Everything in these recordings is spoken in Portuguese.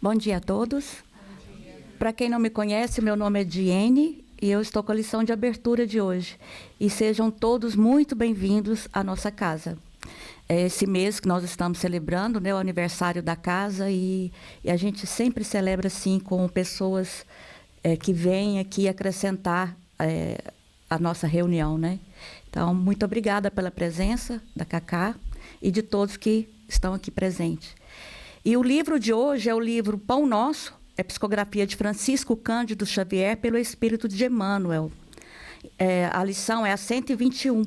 Bom dia a todos. Para quem não me conhece, meu nome é Diene e eu estou com a lição de abertura de hoje. E sejam todos muito bem-vindos à nossa casa. É esse mês que nós estamos celebrando, né, o aniversário da casa, e a gente sempre celebra assim com pessoas que vêm aqui acrescentar a nossa reunião, né? Então, muito obrigada pela presença da Cacá e de todos que estão aqui presentes. E o livro de hoje é o livro Pão Nosso, é psicografia de Francisco Cândido Xavier pelo Espírito de Emmanuel. A lição é a 121,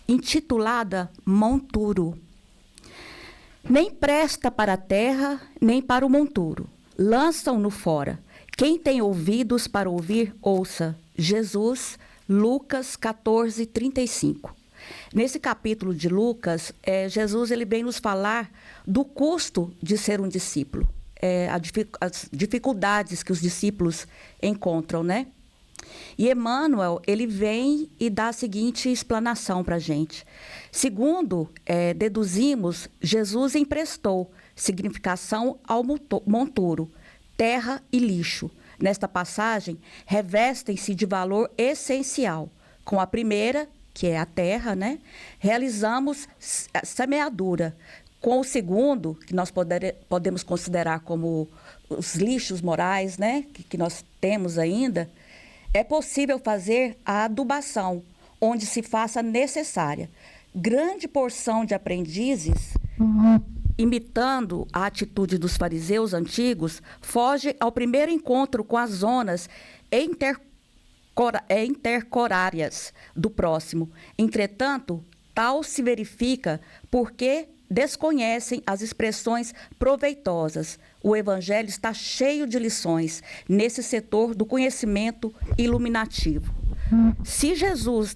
intitulada Monturo. Nem presta para a terra, nem para o monturo. Lançam-no fora. Quem tem ouvidos para ouvir, ouça. Jesus, Lucas 14, 35. Nesse capítulo de Lucas, Jesus ele vem nos falar do custo de ser um discípulo, as dificuldades que os discípulos encontram, né? E Emmanuel, ele vem e dá a seguinte explanação para a gente. Segundo, deduzimos, Jesus emprestou significação ao monturo, terra e lixo. Nesta passagem, revestem-se de valor essencial. Com a primeira, que é a terra, né? Realizamos a semeadura. Com o segundo, que nós podemos considerar como os lixos morais, né? Que nós temos ainda, é possível fazer a adubação, onde se faça necessária. Grande porção de aprendizes, imitando a atitude dos fariseus antigos, foge ao primeiro encontro com as zonas intercorárias do próximo. Entretanto, tal se verifica porque desconhecem as expressões proveitosas. O Evangelho está cheio de lições nesse setor do conhecimento iluminativo. Se José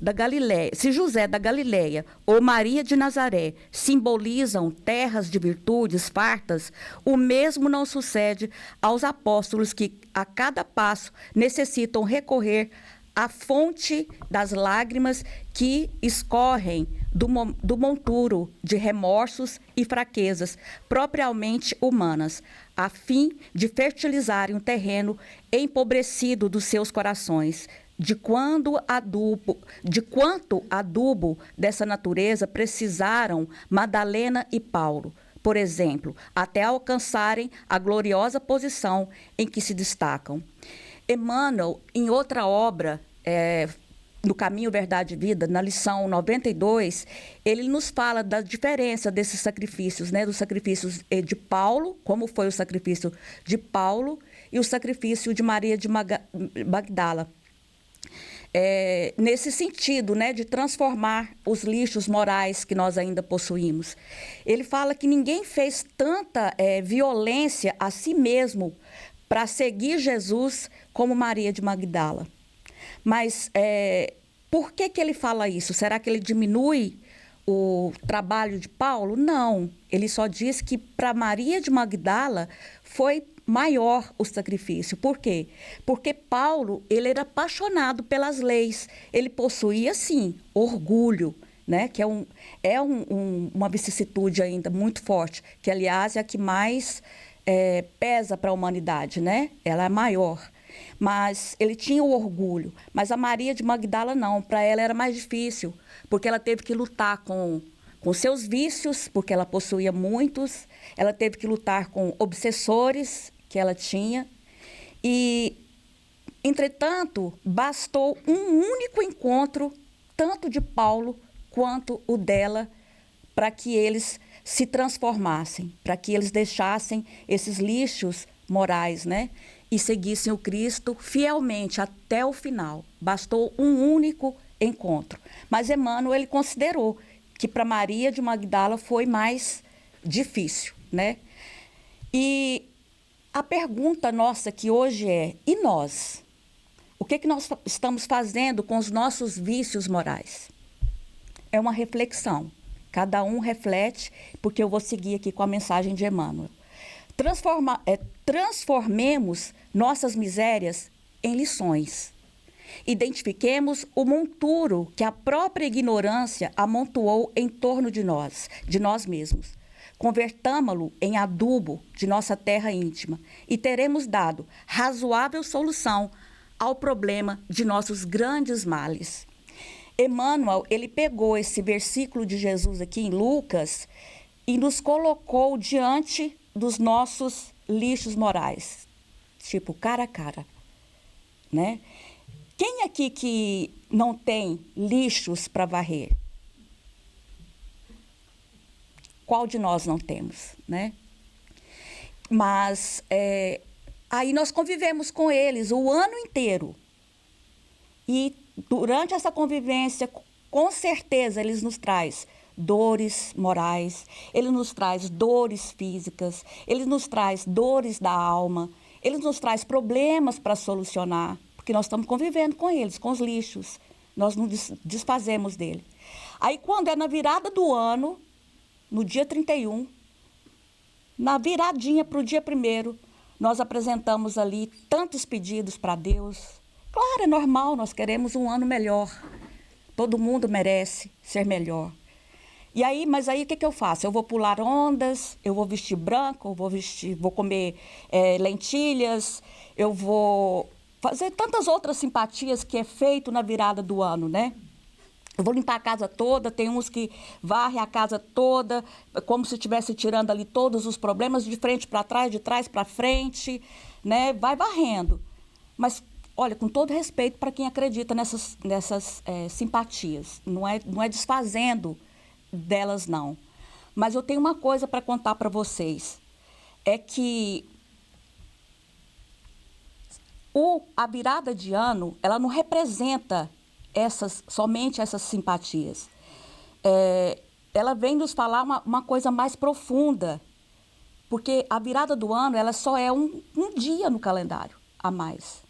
da Galileia ou Maria de Nazaré simbolizam terras de virtudes fartas, o mesmo não sucede aos apóstolos que, a cada passo, necessitam recorrer à fonte das lágrimas que escorrem do monturo de remorsos e fraquezas propriamente humanas, a fim de fertilizarem um terreno empobrecido dos seus corações. De quanto adubo dessa natureza precisaram Madalena e Paulo, por exemplo, até alcançarem a gloriosa posição em que se destacam. Emmanuel, em outra obra, no Caminho, Verdade e Vida, na lição 92, ele nos fala da diferença desses sacrifícios, né? Dos sacrifícios de Paulo, como foi o sacrifício de Paulo, e o sacrifício de Maria de Magdala. Nesse sentido, né, de transformar os lixos morais que nós ainda possuímos. Ele fala que ninguém fez tanta violência a si mesmo para seguir Jesus como Maria de Magdala. Mas por que ele fala isso? Será que ele diminui o trabalho de Paulo? Não, ele só diz que para Maria de Magdala foi maior o sacrifício. Por quê? Porque Paulo, ele era apaixonado pelas leis. Ele possuía, sim, orgulho, né? Que é uma vicissitude ainda muito forte, que, aliás, é a que mais pesa para a humanidade, né? Ela é maior. Mas ele tinha o orgulho. Mas a Maria de Magdala não. Para ela era mais difícil, porque ela teve que lutar com seus vícios, porque ela possuía muitos. Ela teve que lutar com obsessores que ela tinha. E, entretanto, bastou um único encontro, tanto de Paulo quanto o dela, para que eles se transformassem, para que eles deixassem esses lixos morais, né? E seguissem o Cristo fielmente até o final. Bastou um único encontro. Mas Emmanuel, ele considerou que para Maria de Magdala foi mais difícil, né? E a pergunta nossa aqui hoje é: e nós? O que nós estamos fazendo com os nossos vícios morais? É uma reflexão. Cada um reflete, porque eu vou seguir aqui com a mensagem de Emmanuel. Transformemos nossas misérias em lições. Identifiquemos o monturo que a própria ignorância amontoou em torno de nós mesmos. convertamo-lo em adubo de nossa terra íntima e teremos dado razoável solução ao problema de nossos grandes males. Emmanuel, ele pegou esse versículo de Jesus aqui em Lucas e nos colocou diante dos nossos lixos morais, tipo cara a cara, né? Quem aqui que não tem lixos para varrer? Qual de nós não temos, né? Mas aí nós convivemos com eles o ano inteiro. E durante essa convivência, com certeza, eles nos traz dores morais, ele nos traz dores físicas, ele nos traz dores da alma, ele nos traz problemas para solucionar, porque nós estamos convivendo com eles, com os lixos, nós não desfazemos dele. Aí quando é na virada do ano, no dia 31, na viradinha para o dia 1º, nós apresentamos ali tantos pedidos para Deus. Claro, é normal, nós queremos um ano melhor. Todo mundo merece ser melhor. E aí, mas aí o que eu faço? Eu vou pular ondas, eu vou vestir branco, vou comer lentilhas, eu vou fazer tantas outras simpatias que é feito na virada do ano, né? Eu vou limpar a casa toda, tem uns que varrem a casa toda, como se estivesse tirando ali todos os problemas, de frente para trás, de trás para frente, né? Vai varrendo. Mas, olha, com todo respeito para quem acredita nessas simpatias, não é desfazendo delas, não. Mas eu tenho uma coisa para contar para vocês, é que a virada de ano, ela não representa somente essas simpatias. Ela vem nos falar uma coisa mais profunda, porque a virada do ano, ela só é um dia no calendário a mais.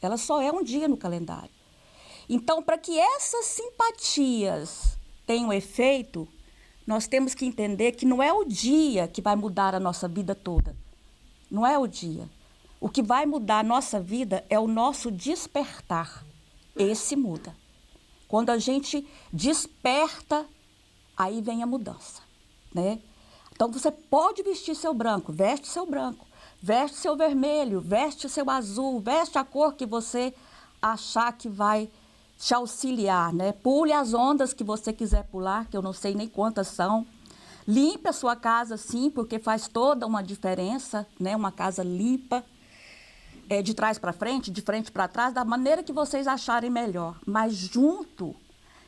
Ela só é um dia no calendário. Então, para que essas simpatias tenham efeito, nós temos que entender que não é o dia que vai mudar a nossa vida toda. Não é o dia. O que vai mudar a nossa vida é o nosso despertar. Esse muda. Quando a gente desperta, aí vem a mudança, né? Então, você pode vestir seu branco, veste seu branco, veste seu vermelho, veste seu azul, veste a cor que você achar que vai te auxiliar, né? Pule as ondas que você quiser pular, que eu não sei nem quantas são. Limpe a sua casa, sim, porque faz toda uma diferença, né? Uma casa limpa, de trás para frente, de frente para trás, da maneira que vocês acharem melhor. Mas junto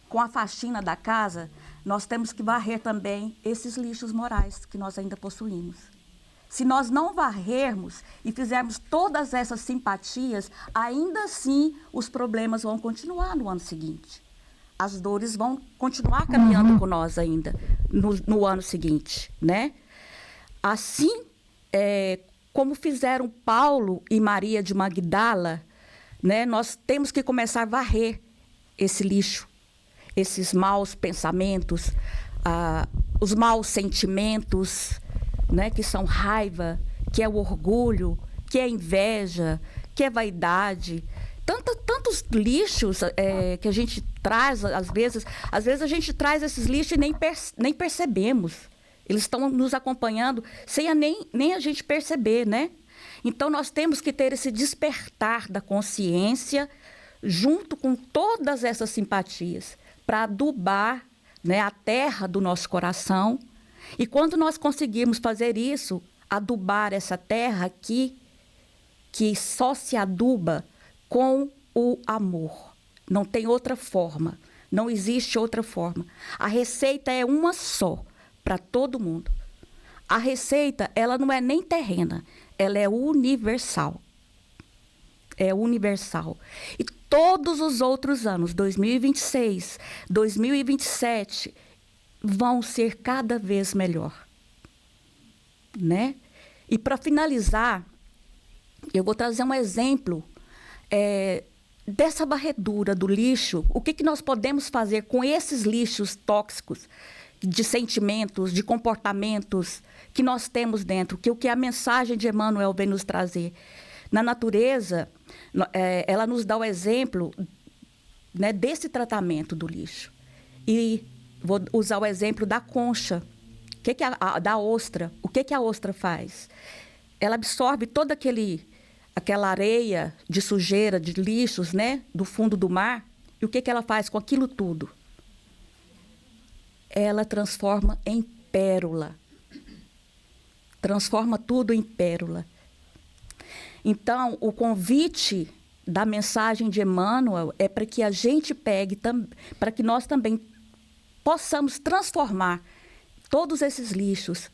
com a faxina da casa, nós temos que varrer também esses lixos morais que nós ainda possuímos. Se nós não varrermos e fizermos todas essas simpatias, ainda assim os problemas vão continuar no ano seguinte. As dores vão continuar caminhando com nós ainda no ano seguinte, né? Assim, como fizeram Paulo e Maria de Magdala, né, nós temos que começar a varrer esse lixo, esses maus pensamentos, os maus sentimentos, né, que são raiva, que é o orgulho, que é a inveja, que é vaidade. Tantos lixos que a gente traz, às vezes a gente traz esses lixos e nem percebemos. Eles estão nos acompanhando sem nem a gente perceber, né? Então, nós temos que ter esse despertar da consciência junto com todas essas simpatias para adubar, né, a terra do nosso coração. E quando nós conseguirmos fazer isso, adubar essa terra aqui, que só se aduba com o amor. Não tem outra forma, não existe outra forma. A receita é uma só para todo mundo. A receita, ela não é nem terrena, ela é universal. É universal. E todos os outros anos, 2026, 2027, vão ser cada vez melhor, né? E para finalizar, eu vou trazer um exemplo dessa varredura do lixo. O que nós podemos fazer com esses lixos tóxicos de sentimentos, de comportamentos que nós temos dentro, que o que a mensagem de Emmanuel vem nos trazer. Na natureza, ela nos dá o exemplo, né, desse tratamento do lixo. E vou usar o exemplo da concha, da ostra, o que a ostra faz? Ela absorve toda aquela areia de sujeira, de lixos, né, do fundo do mar. E o que ela faz com aquilo tudo? Ela transforma em pérola. Transforma tudo em pérola. Então, o convite da mensagem de Emmanuel é para que a gente pegue, para que nós também possamos transformar todos esses lixos.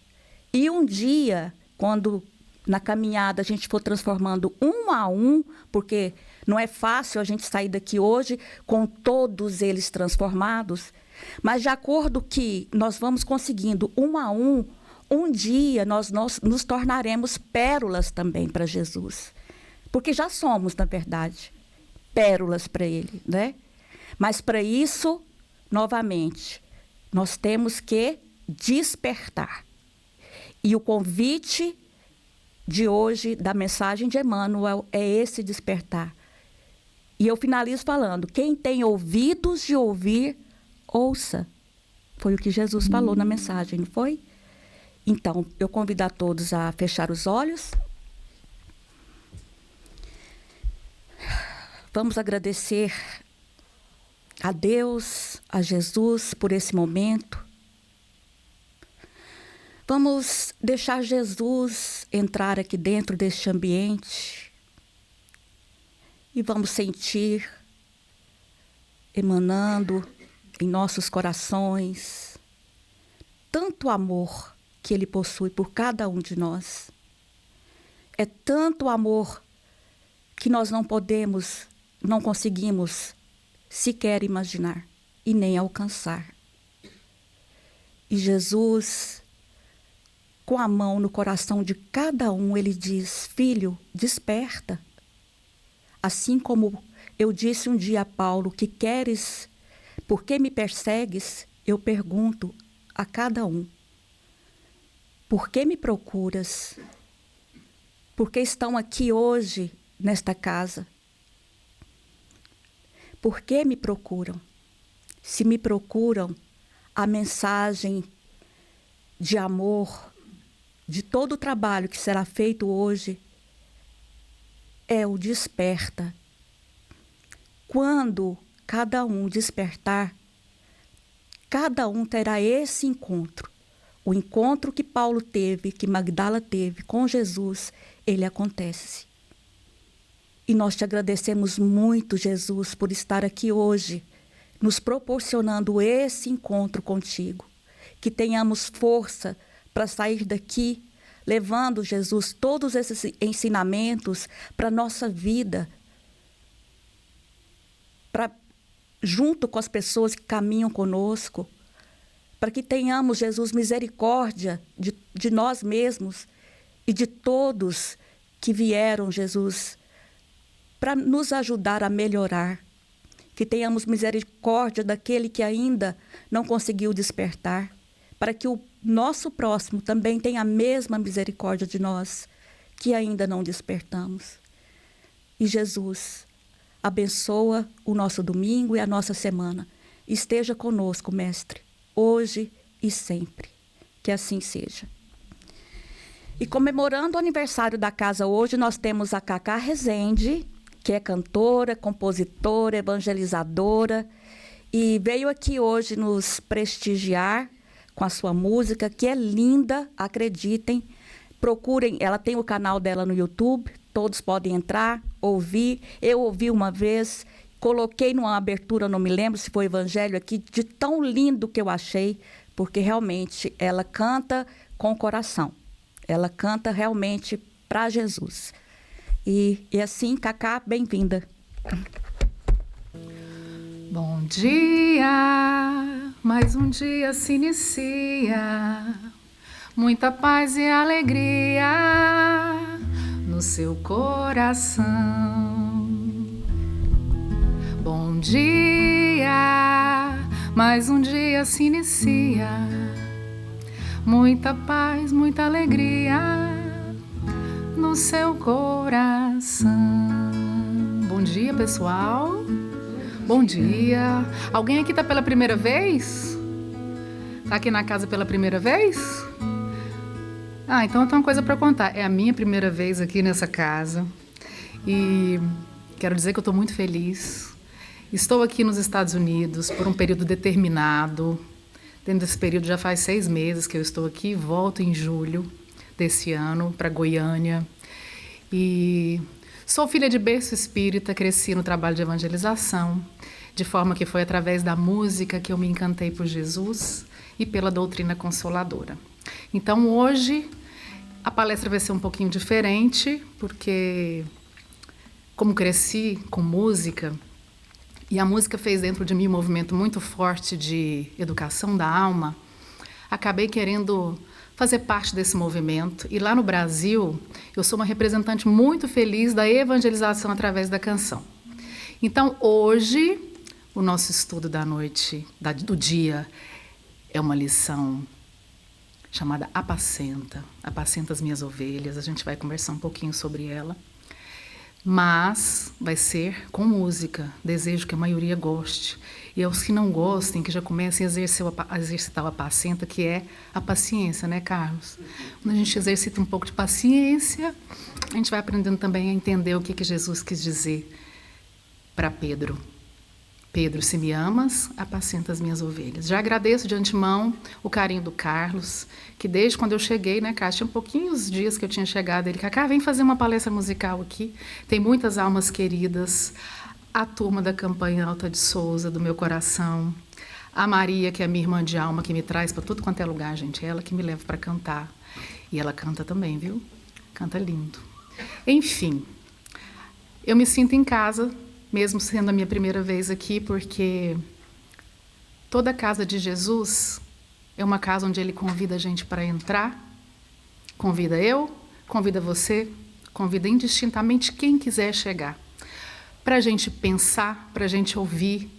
E um dia, quando na caminhada a gente for transformando um a um, porque não é fácil a gente sair daqui hoje com todos eles transformados, mas de acordo que nós vamos conseguindo um a um dia nós nos tornaremos pérolas também para Jesus. Porque já somos, na verdade, pérolas para Ele, né? Mas para isso, novamente, nós temos que despertar. E o convite de hoje, da mensagem de Emmanuel, é esse despertar. E eu finalizo falando, quem tem ouvidos de ouvir, ouça. Foi o que Jesus falou na mensagem, não foi? Então, eu convido a todos a fechar os olhos. Vamos agradecer a Deus, a Jesus, por esse momento. Vamos deixar Jesus entrar aqui dentro deste ambiente. E vamos sentir emanando em nossos corações tanto amor que Ele possui por cada um de nós. É tanto amor que nós não conseguimos sequer imaginar e nem alcançar. E Jesus, com a mão no coração de cada um, Ele diz, filho, desperta. Assim como eu disse um dia a Paulo, que queres, por que me persegues? Eu pergunto a cada um, por que me procuras? Por que estão aqui hoje nesta casa? Por que me procuram? Se me procuram, a mensagem de amor, de todo o trabalho que será feito hoje, é o desperta. Quando cada um despertar, cada um terá esse encontro. O encontro que Paulo teve, que Magdala teve com Jesus, ele acontece. E nós te agradecemos muito, Jesus, por estar aqui hoje, nos proporcionando esse encontro contigo. Que tenhamos força para sair daqui, levando, Jesus, todos esses ensinamentos para a nossa vida, junto com as pessoas que caminham conosco, para que tenhamos, Jesus, misericórdia de nós mesmos e de todos que vieram, Jesus, para nos ajudar a melhorar. Que tenhamos misericórdia daquele que ainda não conseguiu despertar, para que o nosso próximo também tenha a mesma misericórdia de nós, que ainda não despertamos. E Jesus, abençoa o nosso domingo e a nossa semana. Esteja conosco, Mestre, hoje e sempre. Que assim seja. E comemorando o aniversário da casa hoje, nós temos a Cacá Rezende, que é cantora, compositora, evangelizadora, e veio aqui hoje nos prestigiar com a sua música, que é linda, acreditem. Procurem, ela tem o canal dela no YouTube, todos podem entrar, ouvir. Eu ouvi uma vez, coloquei numa abertura, não me lembro se foi Evangelho aqui, de tão lindo que eu achei, porque realmente ela canta com o coração. Ela canta realmente para Jesus. E assim, Cacá, bem-vinda. Bom dia, mais um dia se inicia, muita paz e alegria no seu coração. Bom dia, mais um dia se inicia, muita paz, muita alegria no seu coração. Bom dia, pessoal. Bom dia. Alguém aqui tá pela primeira vez? Tá aqui na casa pela primeira vez? Então eu tenho uma coisa para contar. É a minha primeira vez aqui nessa casa e quero dizer que eu estou muito feliz. Estou aqui nos Estados Unidos por um período determinado. Dentro desse período já faz 6 meses que eu estou aqui. Volto em julho desse ano para Goiânia. E sou filha de berço espírita, cresci no trabalho de evangelização, de forma que foi através da música que eu me encantei por Jesus e pela doutrina consoladora. Então, hoje, a palestra vai ser um pouquinho diferente, porque, como cresci com música, e a música fez dentro de mim um movimento muito forte de educação da alma, acabei querendo fazer parte desse movimento. E lá no Brasil, eu sou uma representante muito feliz da evangelização através da canção. Então, hoje, o nosso estudo da noite, do dia, é uma lição chamada Apacenta. Apacenta as minhas ovelhas. A gente vai conversar um pouquinho sobre ela. Mas vai ser com música. Desejo que a maioria goste. E aos que não gostem, que já comecem a exercitar o apacenta, que é a paciência, né, Carlos? Quando a gente exercita um pouco de paciência, a gente vai aprendendo também a entender o que Jesus quis dizer para Pedro. Pedro, se me amas, apacenta as minhas ovelhas. Já agradeço de antemão o carinho do Carlos, que desde quando eu cheguei, né, Carlos, tinha pouquinhos dias que eu tinha chegado, ele, Cacá, vem fazer uma palestra musical aqui. Tem muitas almas queridas, a turma da campanha Alta de Souza, do meu coração, a Maria, que é minha irmã de alma, que me traz para tudo quanto é lugar, gente, ela que me leva para cantar. E ela canta também, viu? Canta lindo. Enfim, eu me sinto em casa, mesmo sendo a minha primeira vez aqui, porque toda a casa de Jesus é uma casa onde Ele convida a gente para entrar, convida eu, convida você, convida indistintamente quem quiser chegar, para a gente pensar, para a gente ouvir,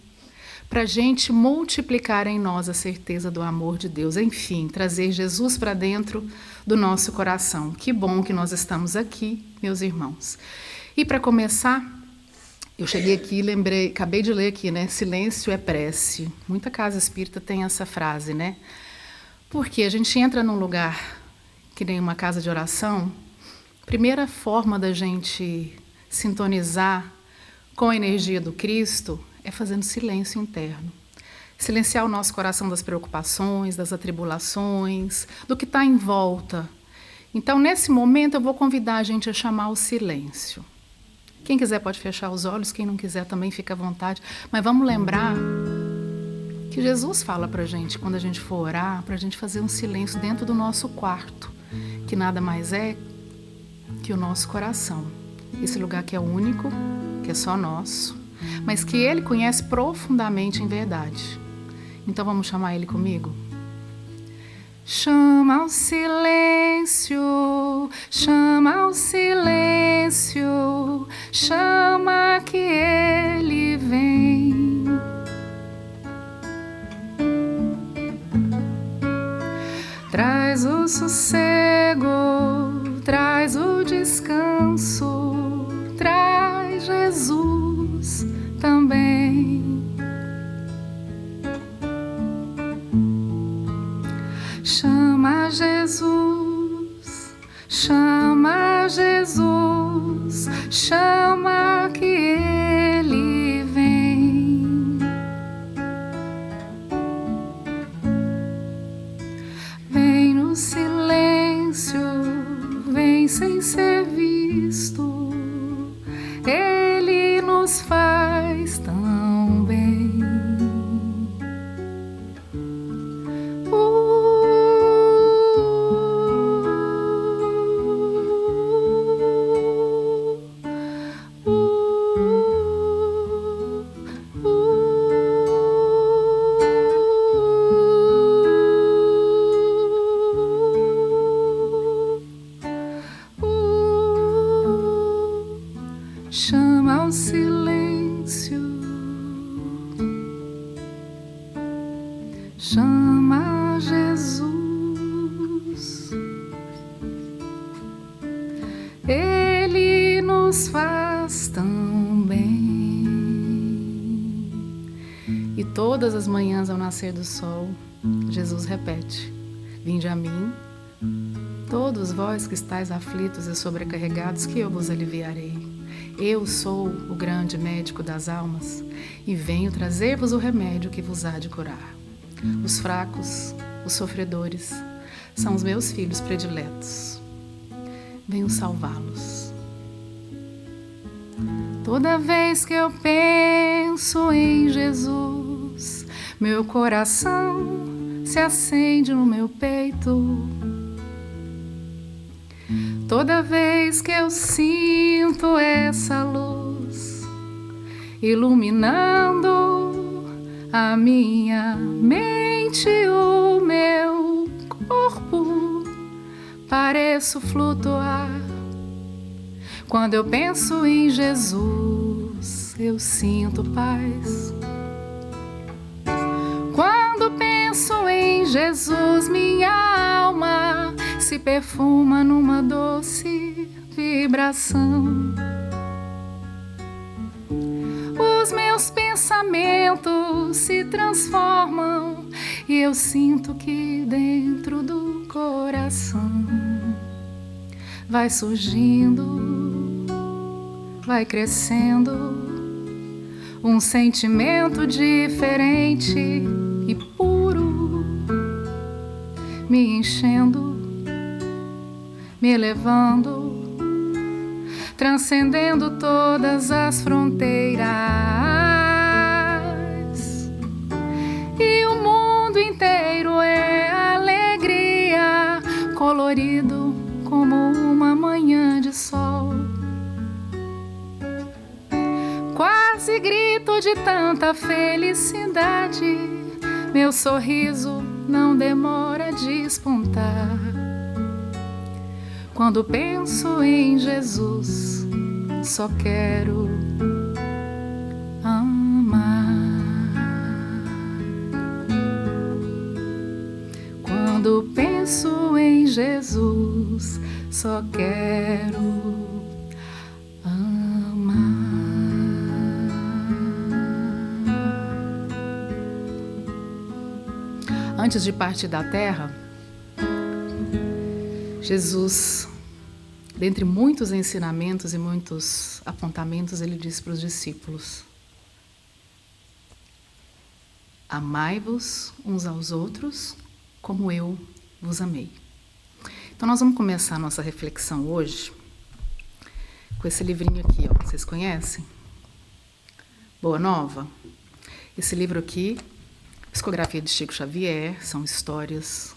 para a gente multiplicar em nós a certeza do amor de Deus, enfim, trazer Jesus para dentro do nosso coração. Que bom que nós estamos aqui, meus irmãos. E para começar, eu cheguei aqui e lembrei, acabei de ler aqui, né? Silêncio é prece. Muita casa espírita tem essa frase, né? Porque a gente entra num lugar que nem uma casa de oração, a primeira forma da gente sintonizar com a energia do Cristo é fazendo silêncio interno. Silenciar o nosso coração das preocupações, das atribulações, do que está em volta. Então, nesse momento, eu vou convidar a gente a chamar o silêncio. Quem quiser pode fechar os olhos, quem não quiser também fica à vontade. Mas vamos lembrar que Jesus fala para a gente, quando a gente for orar, para a gente fazer um silêncio dentro do nosso quarto, que nada mais é que o nosso coração. Esse lugar que é único, que é só nosso, mas que Ele conhece profundamente em verdade. Então vamos chamar Ele comigo? Chama o silêncio, chama o silêncio, chama que ele vem. Traz o sossego, traz o descanso, traz Jesus também. Chama Jesus, chama Jesus, chama que ele vem. Vem no silêncio, vem sem ser visto, ele nos faz tão bem. Chama o silêncio, chama Jesus, ele nos faz tão bem. E toda todas as manhãs ao nascer do sol, Jesus repete: vinde a mim, todos vós que estáis aflitos e sobrecarregados, que eu vos aliviarei. Eu sou o grande médico das almas e venho trazer-vos o remédio que vos há de curar. Os fracos, os sofredores, são os meus filhos prediletos. Venho salvá-los. Toda vez que eu penso em Jesus, meu coração se acende no meu peito. Toda vez que eu sinto essa luz iluminando a minha mente, o meu corpo, pareço flutuar. Quando eu penso em Jesus, eu sinto paz. Quando penso em Jesus, minha alma se perfuma numa doce vibração. Os meus pensamentos se transformam e eu sinto que dentro do coração vai surgindo, vai crescendo um sentimento diferente e puro, me enchendo, me elevando, transcendendo todas as fronteiras. E o mundo inteiro é alegria, colorido como uma manhã de sol. Quase grito de tanta felicidade, meu sorriso não demora a despontar. Quando penso em Jesus, só quero amar. Quando penso em Jesus, só quero amar. Antes de partir da terra, Jesus, dentre muitos ensinamentos e muitos apontamentos, ele disse para os discípulos: amai-vos uns aos outros como eu vos amei. Então nós vamos começar a nossa reflexão hoje com esse livrinho aqui, ó. Vocês conhecem? Boa Nova? Esse livro aqui, psicografia de Chico Xavier, são histórias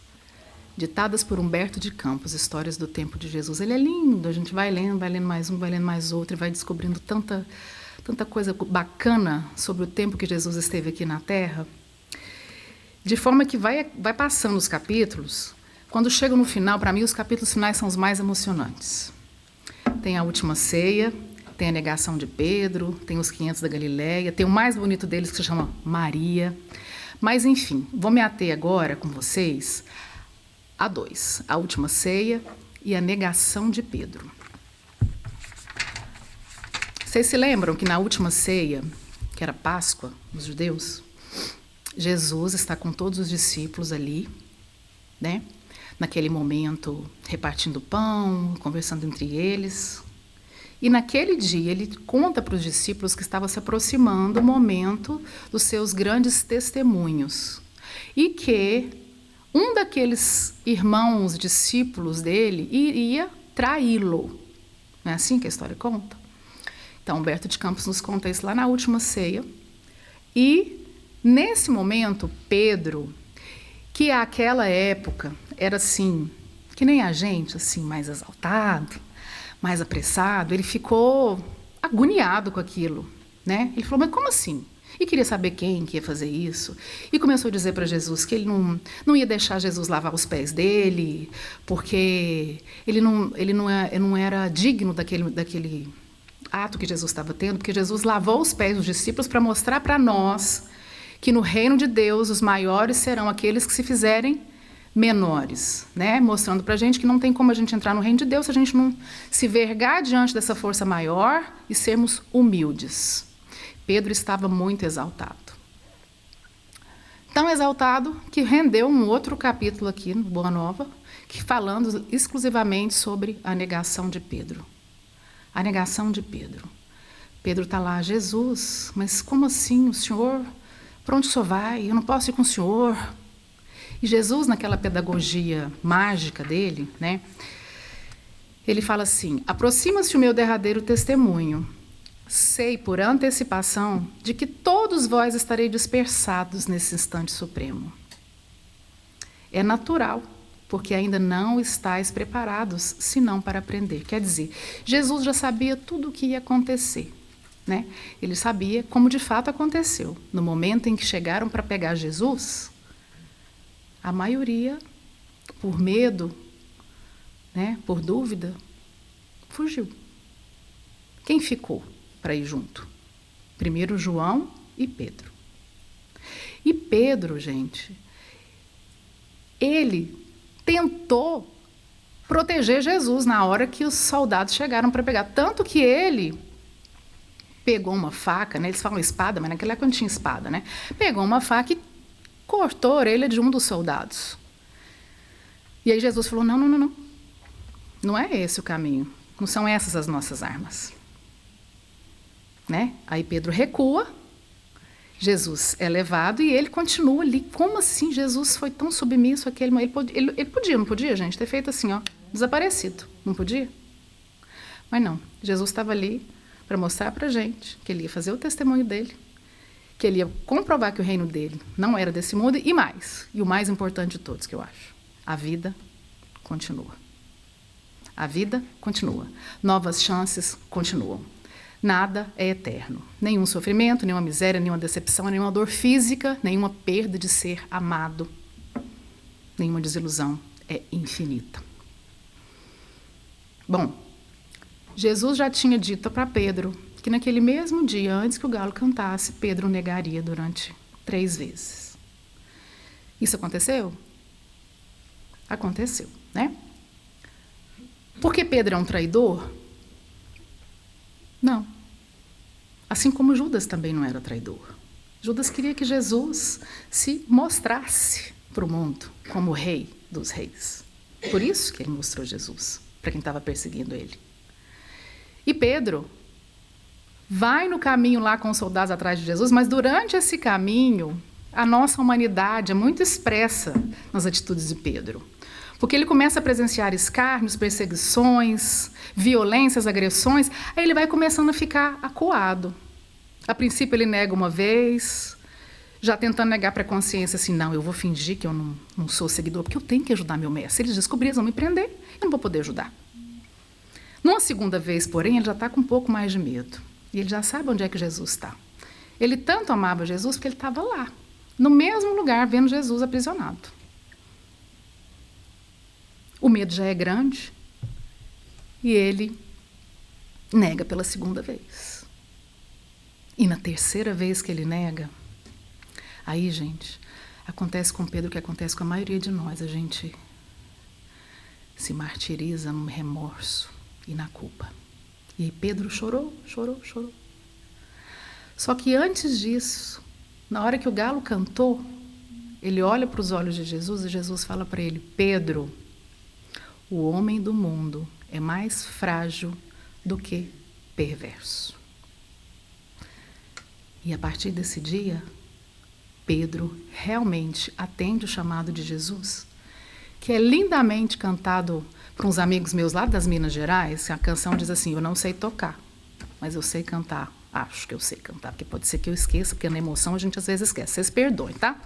ditadas por Humberto de Campos, histórias do tempo de Jesus. Ele é lindo, a gente vai lendo mais um, vai lendo mais outro, e vai descobrindo tanta coisa bacana sobre o tempo que Jesus esteve aqui na Terra, de forma que vai passando os capítulos. Quando chegam no final, para mim, os capítulos finais são os mais emocionantes. Tem a última ceia, tem a negação de Pedro, tem os 500 da Galileia, tem o mais bonito deles que se chama Maria. Mas, enfim, vou me ater agora com vocês a dois: a última ceia e a negação de Pedro. Vocês se lembram que na última ceia, que era Páscoa dos judeus, Jesus está com todos os discípulos ali, né? Naquele momento, repartindo pão, conversando entre eles. E naquele dia ele conta para os discípulos que estava se aproximando o momento dos seus grandes testemunhos e que um daqueles irmãos, discípulos dele, iria traí-lo. Não é assim que a história conta? Então, Humberto de Campos nos conta isso lá na última ceia. E, nesse momento, Pedro, que àquela época era assim, que nem a gente, assim, mais exaltado, mais apressado, ele ficou agoniado com aquilo, né? Ele falou: mas como assim? E queria saber quem que ia fazer isso. E começou a dizer para Jesus que ele não ia deixar Jesus lavar os pés dele, porque ele não era digno daquele ato que Jesus estava tendo, porque Jesus lavou os pés dos discípulos para mostrar para nós que no reino de Deus os maiores serão aqueles que se fizerem menores, né? Mostrando para a gente que não tem como a gente entrar no reino de Deus se a gente não se vergar diante dessa força maior e sermos humildes. Pedro estava muito exaltado. Tão exaltado que rendeu um outro capítulo aqui no Boa Nova, que falando exclusivamente sobre a negação de Pedro. A negação de Pedro. Pedro está lá, Jesus, mas como assim, o senhor? Para onde o senhor vai? Eu não posso ir com o senhor. E Jesus, naquela pedagogia mágica dele, né, ele fala assim: aproxima-se o meu derradeiro testemunho. Sei por antecipação de que todos vós estareis dispersados nesse instante supremo. É natural, porque ainda não estáis preparados, senão para aprender. Quer dizer, Jesus já sabia tudo o que ia acontecer. Né? Ele sabia como de fato aconteceu. No momento em que chegaram para pegar Jesus, a maioria, por medo, né, por dúvida, fugiu. Quem ficou para ir junto? Primeiro João e Pedro. E Pedro, gente, ele tentou proteger Jesus na hora que os soldados chegaram para pegar. Tanto que ele pegou uma faca, né? Eles falam espada, mas naquela época não tinha espada, né? Pegou uma faca e cortou a orelha de um dos soldados. E aí Jesus falou: não, não, não, não. Não é esse o caminho. Não são essas as nossas armas. Né? Aí Pedro recua, Jesus é levado e ele continua ali. Como assim Jesus foi tão submisso àquele... Ele podia, não podia, gente, ter feito assim, ó, desaparecido. Não podia? Mas não. Jesus estava ali para mostrar para a gente que ele ia fazer o testemunho dele, que ele ia comprovar que o reino dele não era desse mundo e mais. E o mais importante de todos, que eu acho: a vida continua. A vida continua. Novas chances continuam. Nada é eterno. Nenhum sofrimento, nenhuma miséria, nenhuma decepção, nenhuma dor física, nenhuma perda de ser amado, nenhuma desilusão é infinita. Bom, Jesus já tinha dito para Pedro que naquele mesmo dia, antes que o galo cantasse, Pedro o negaria durante 3 vezes. Isso aconteceu? Aconteceu, né? Porque Pedro é um traidor? Não. Assim como Judas também não era traidor. Judas queria que Jesus se mostrasse para o mundo como o rei dos reis. Por isso que ele mostrou Jesus para quem estava perseguindo ele. E Pedro vai no caminho lá com os soldados atrás de Jesus, mas durante esse caminho, a nossa humanidade é muito expressa nas atitudes de Pedro. Porque ele começa a presenciar escárnios, perseguições, violências, agressões, aí ele vai começando a ficar acuado. A princípio ele nega uma vez, já tentando negar para a consciência assim: não, eu vou fingir que eu não sou seguidor, porque eu tenho que ajudar meu mestre. Se eles descobrirem, eles vão me prender, eu não vou poder ajudar. Numa segunda vez, porém, ele já está com um pouco mais de medo. E ele já sabe onde é que Jesus está. Ele tanto amava Jesus porque ele estava lá, no mesmo lugar, vendo Jesus aprisionado. O medo já é grande e ele nega pela segunda vez. E na terceira vez que ele nega, aí, gente, acontece com Pedro o que acontece com a maioria de nós. A gente se martiriza no remorso e na culpa. E aí Pedro chorou, chorou, chorou. Só que antes disso, na hora que o galo cantou, ele olha para os olhos de Jesus e Jesus fala para ele: Pedro, o homem do mundo é mais frágil do que perverso. E a partir desse dia, Pedro realmente atende o chamado de Jesus, que é lindamente cantado por uns amigos meus lá das Minas Gerais. A canção diz assim: eu não sei tocar, mas eu sei cantar. Acho que eu sei cantar, porque pode ser que eu esqueça, porque na emoção a gente às vezes esquece. Vocês perdoem, tá?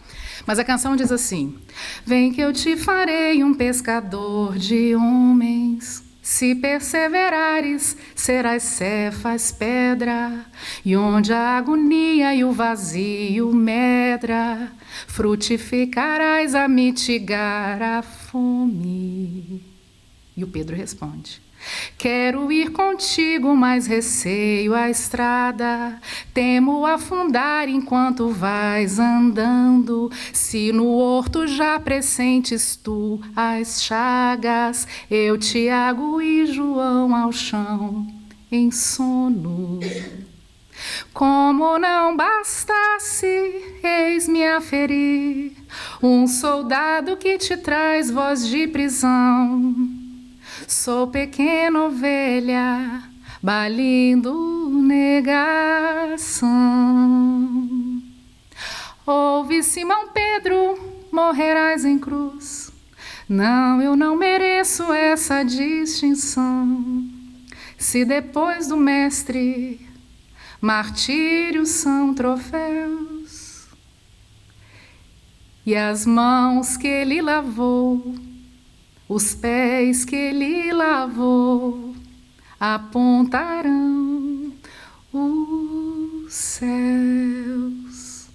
Mas a canção diz assim: vem que eu te farei um pescador de homens. Se perseverares, serás Cefas, pedra. E onde a agonia e o vazio medra, frutificarás a mitigar a fome. E o Pedro responde: quero ir contigo, mas receio a estrada. Temo afundar enquanto vais andando. Se no horto já pressentes tu as chagas, eu, Tiago e João ao chão em sono. Como não bastasse, eis-me a ferir, um soldado que te traz voz de prisão. Sou pequena ovelha, balindo negação. Ouve, Simão Pedro, morrerás em cruz. Não, eu não mereço essa distinção. Se depois do mestre, martírios são troféus, e as mãos que ele lavou, os pés que ele lavou, apontarão os céus.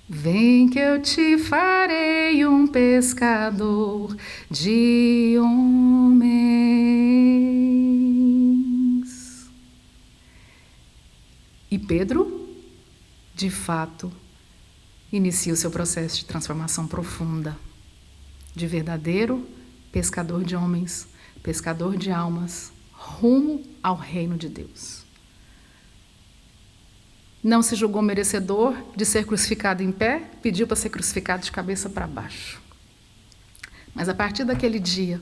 Vem que eu te farei um pescador de homens. E Pedro, de fato, inicia o seu processo de transformação profunda, de verdadeiro pescador de homens, pescador de almas, rumo ao reino de Deus. Não se julgou merecedor de ser crucificado em pé, pediu para ser crucificado de cabeça para baixo. Mas a partir daquele dia,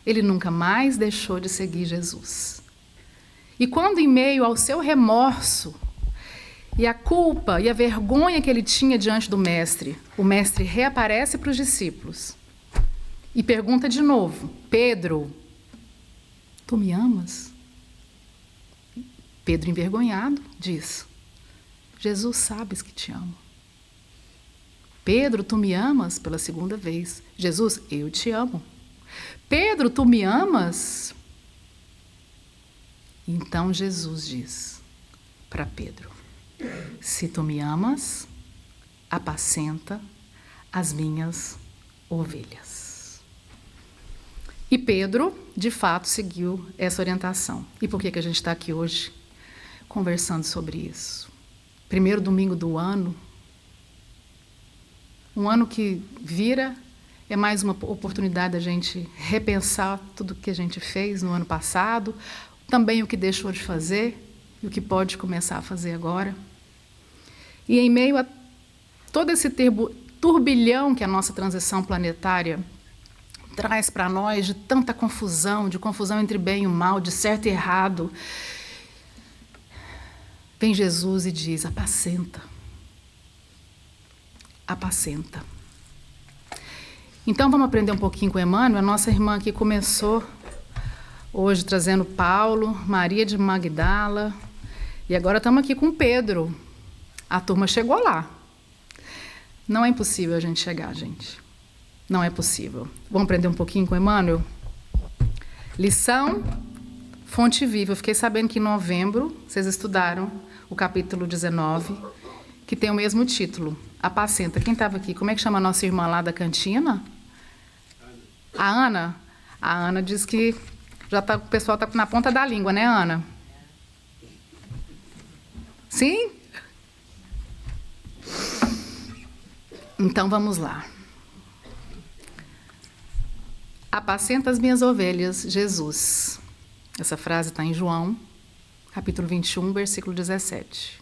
ele nunca mais deixou de seguir Jesus. E quando, em meio ao seu remorso, e a culpa e a vergonha que ele tinha diante do mestre, o mestre reaparece para os discípulos e pergunta de novo: Pedro, tu me amas? Pedro, envergonhado, diz: Jesus, sabes que te amo. Pedro, tu me amas? Pela segunda vez. Jesus, eu te amo. Pedro, tu me amas? Então Jesus diz para Pedro: se tu me amas, apacenta as minhas ovelhas. E Pedro, de fato, seguiu essa orientação. E por que a gente está aqui hoje conversando sobre isso? Primeiro domingo do ano, um ano que vira, é mais uma oportunidade da gente repensar tudo o que a gente fez no ano passado, também o que deixou de fazer e o que pode começar a fazer agora. E em meio a todo esse turbilhão que a nossa transição planetária traz para nós, de tanta confusão, de confusão entre bem e o mal, de certo e errado, vem Jesus e diz: apacenta. Apacenta. Então vamos aprender um pouquinho com Emmanuel. A nossa irmã aqui começou hoje trazendo Paulo, Maria de Magdala, e agora estamos aqui com Pedro. A turma chegou lá. Não é impossível a gente chegar, gente. Não é possível. Vamos aprender um pouquinho com Emmanuel? Lição Fonte Viva. Eu fiquei sabendo que em novembro vocês estudaram o capítulo 19, que tem o mesmo título, Apacenta. Quem estava aqui? Como é que chama a nossa irmã lá da cantina? A Ana? A Ana diz que já tá, o pessoal está na ponta da língua, né, Ana? Sim? Então vamos lá. Apacenta as minhas ovelhas, Jesus. Essa frase está em João, capítulo 21, versículo 17.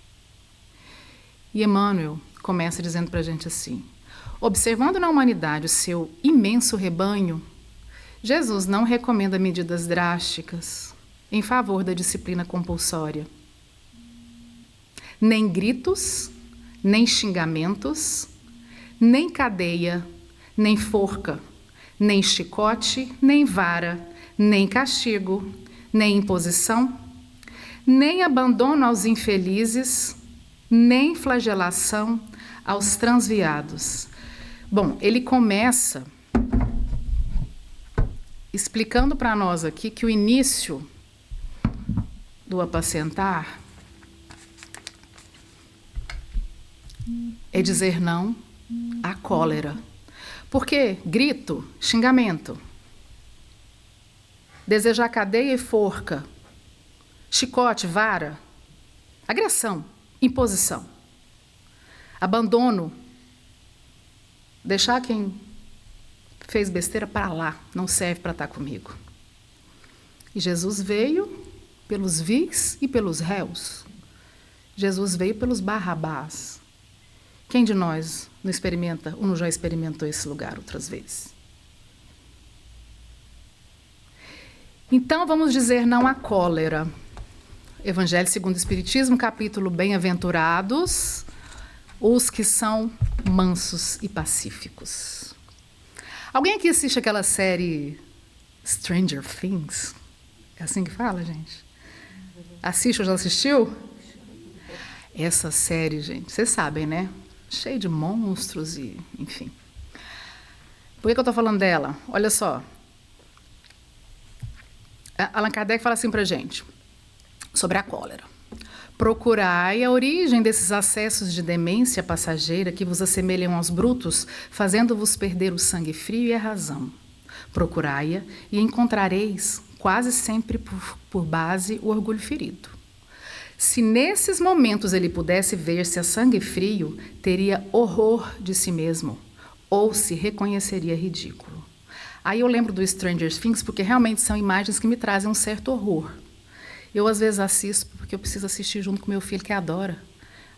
E Emmanuel começa dizendo para a gente assim: observando na humanidade o seu imenso rebanho, Jesus não recomenda medidas drásticas em favor da disciplina compulsória. Nem gritos, nem xingamentos, nem cadeia, nem forca, nem chicote, nem vara, nem castigo, nem imposição, nem abandono aos infelizes, nem flagelação aos transviados. Bom, ele começa explicando para nós aqui que o início do apacentar é dizer não à cólera. Porque grito, xingamento, desejar cadeia e forca, chicote, vara, agressão, imposição, abandono, deixar quem fez besteira para lá, não serve para estar comigo. E Jesus veio pelos vis e pelos réus. Jesus veio pelos Barrabás. Quem de nós não experimenta ou não já experimentou esse lugar outras vezes? Então, vamos dizer não à cólera. Evangelho segundo o Espiritismo, capítulo Bem-aventurados, os que são mansos e pacíficos. Alguém aqui assiste aquela série Stranger Things? É assim que fala, gente? Assiste ou já assistiu? Essa série, gente, vocês sabem, né? Cheio de monstros e, enfim. Por que eu estou falando dela? Olha só. Allan Kardec fala assim para a gente, sobre a cólera. Procurai a origem desses acessos de demência passageira que vos assemelham aos brutos, fazendo-vos perder o sangue frio e a razão. Procurai-a e encontrareis, quase sempre por base, o orgulho ferido. Se nesses momentos ele pudesse ver-se a sangue frio, teria horror de si mesmo, ou se reconheceria ridículo. Aí eu lembro do Stranger Things, porque realmente são imagens que me trazem um certo horror. Eu, às vezes, assisto, porque eu preciso assistir junto com meu filho, que adora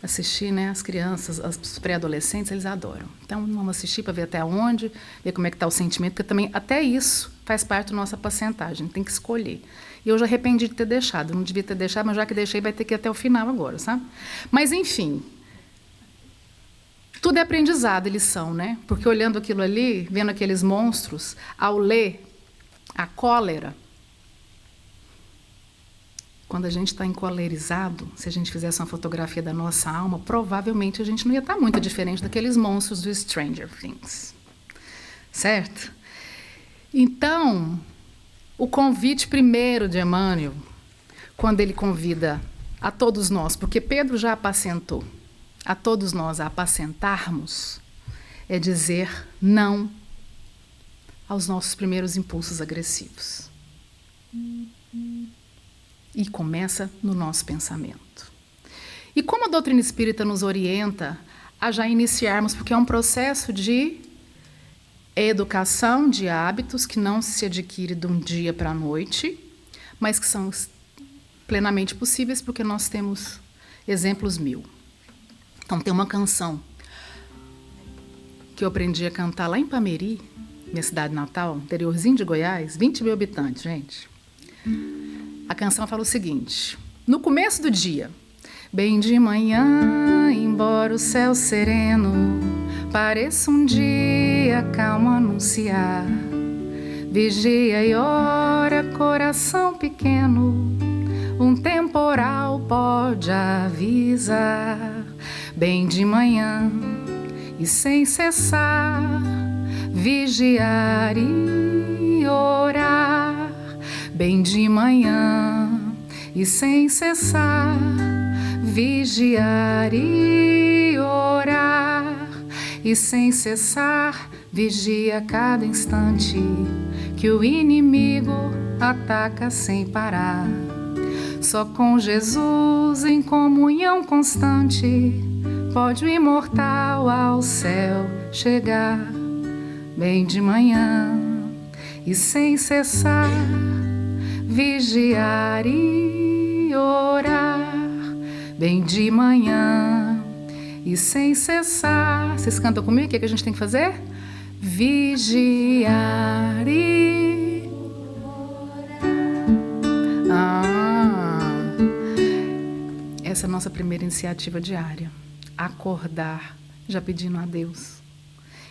assistir, né? As crianças, os pré-adolescentes, eles adoram. Então, vamos assistir para ver até onde, ver como é que está o sentimento, porque também até isso faz parte da nossa pacientagem, tem que escolher. E eu já arrependi de ter deixado, eu não devia ter deixado, mas já que deixei, vai ter que ir até o final agora, sabe? Mas, enfim, tudo é aprendizado e lição, né? Porque olhando aquilo ali, vendo aqueles monstros, ao ler a cólera, quando a gente está encolerizado, se a gente fizesse uma fotografia da nossa alma, provavelmente a gente não ia estar muito diferente daqueles monstros do Stranger Things. Certo? Então, o convite primeiro de Emmanuel, quando ele convida a todos nós, porque Pedro já apacentou, a todos nós a apacentarmos, é dizer não aos nossos primeiros impulsos agressivos. E começa no nosso pensamento. E como a doutrina espírita nos orienta a já iniciarmos, porque é um processo de educação de hábitos que não se adquire de um dia para a noite, mas que são plenamente possíveis porque nós temos exemplos mil. Então tem uma canção que eu aprendi a cantar lá em Pameri, minha cidade natal, interiorzinho de Goiás, 20 mil habitantes, gente. A canção fala o seguinte: no começo do dia, bem de manhã, embora o céu sereno pareça um dia calmo anunciar, vigia e ora, coração pequeno, um temporal pode avisar. Bem de manhã e sem cessar, vigiar e orar. Bem de manhã e sem cessar, vigiar e orar. E sem cessar, vigia a cada instante, que o inimigo ataca sem parar. Só com Jesus em comunhão constante, pode o imortal ao céu chegar. Bem de manhã e sem cessar, vigiar e orar. Bem de manhã e sem cessar. Vocês cantam comigo? O que a gente tem que fazer? Vigiar e orar. Essa é a nossa primeira iniciativa diária. Acordar, já pedindo a Deus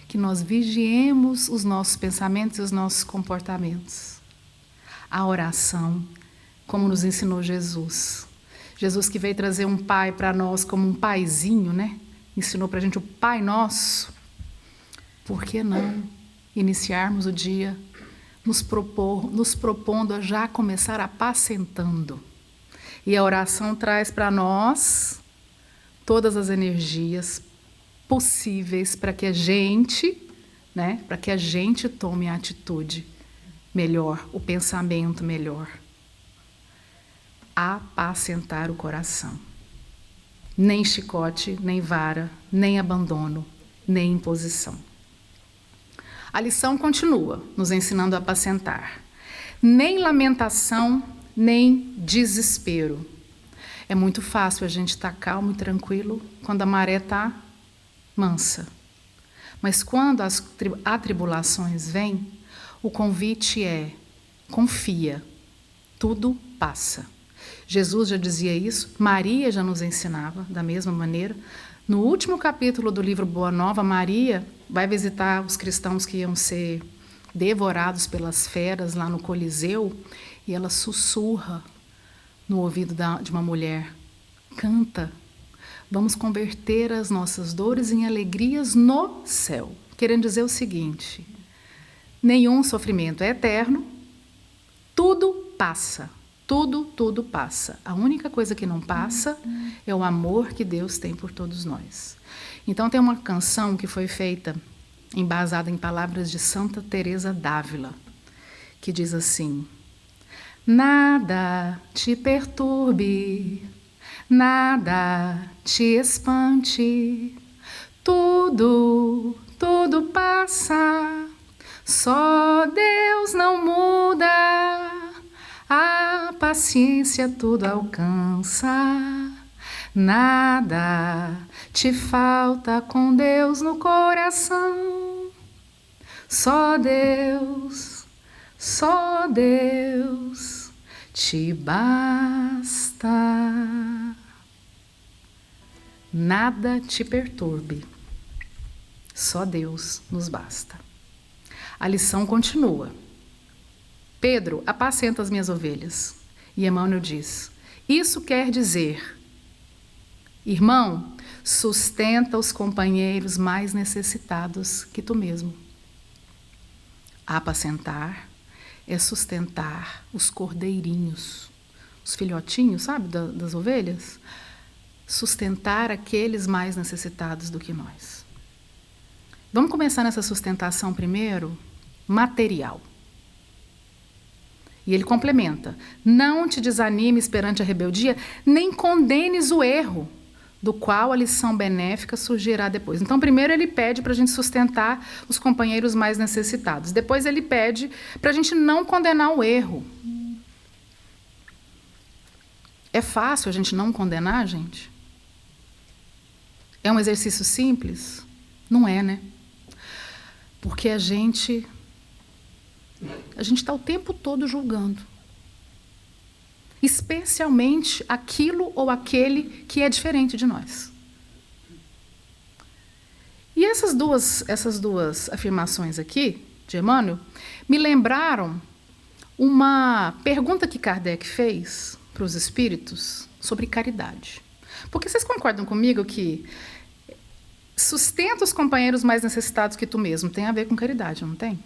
que nós vigiemos os nossos pensamentos e os nossos comportamentos. A oração, como nos ensinou Jesus. Jesus que veio trazer um pai para nós como um paizinho, né? Ensinou para a gente o Pai Nosso. Por que não iniciarmos o dia nos propondo a já começar apacentando? E a oração traz para nós todas as energias possíveis para que a gente, né, para que a gente tome a atitude melhor, o pensamento melhor. Apacentar o coração. Nem chicote, nem vara, nem abandono, nem imposição. A lição continua, nos ensinando a apacentar. Nem lamentação, nem desespero. É muito fácil a gente estar calmo e tranquilo quando a maré está mansa. Mas quando as atribulações vêm, o convite é: confia, tudo passa. Jesus já dizia isso, Maria já nos ensinava da mesma maneira. No último capítulo do livro Boa Nova, Maria vai visitar os cristãos que iam ser devorados pelas feras lá no Coliseu, e ela sussurra no ouvido de uma mulher: canta, vamos converter as nossas dores em alegrias no céu. Querendo dizer o seguinte: nenhum sofrimento é eterno, tudo passa. Tudo passa. A única coisa que não passa é o amor que Deus tem por todos nós. Então tem uma canção que foi feita, embasada em palavras de Santa Teresa d'Ávila, que diz assim: nada te perturbe, nada te espante, tudo passa, só Deus não muda. A paciência tudo alcança, nada te falta com Deus no coração. Só Deus te basta. Nada te perturbe, só Deus nos basta. A lição continua. Pedro, apacenta as minhas ovelhas. E Emmanuel diz: isso quer dizer, irmão, sustenta os companheiros mais necessitados que tu mesmo. Apacentar é sustentar os cordeirinhos, os filhotinhos, sabe, das ovelhas? Sustentar aqueles mais necessitados do que nós. Vamos começar nessa sustentação primeiro, material. E ele complementa: não te desanimes perante a rebeldia, nem condenes o erro, do qual a lição benéfica surgirá depois. Então, primeiro ele pede para a gente sustentar os companheiros mais necessitados. Depois ele pede para a gente não condenar o erro. É fácil a gente não condenar, gente? É um exercício simples? Não é, né? Porque a gente está o tempo todo julgando. Especialmente aquilo ou aquele que é diferente de nós. E essas duas afirmações aqui, de Emmanuel, me lembraram uma pergunta que Kardec fez para os espíritos sobre caridade. Porque vocês concordam comigo que sustenta os companheiros mais necessitados que tu mesmo tem a ver com caridade, não tem?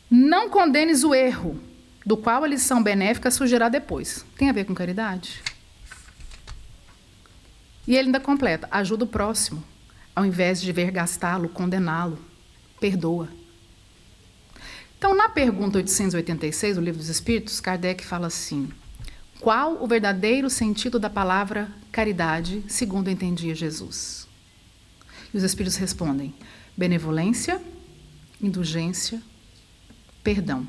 Não condenes o erro, do qual a lição benéfica surgirá depois. Tem a ver com caridade? E ele ainda completa: ajuda o próximo, ao invés de vergastá-lo, condená-lo. Perdoa. Então, na pergunta 886 do Livro dos Espíritos, Kardec fala assim: qual o verdadeiro sentido da palavra caridade, segundo entendia Jesus? E os Espíritos respondem: benevolência, indulgência, perdão.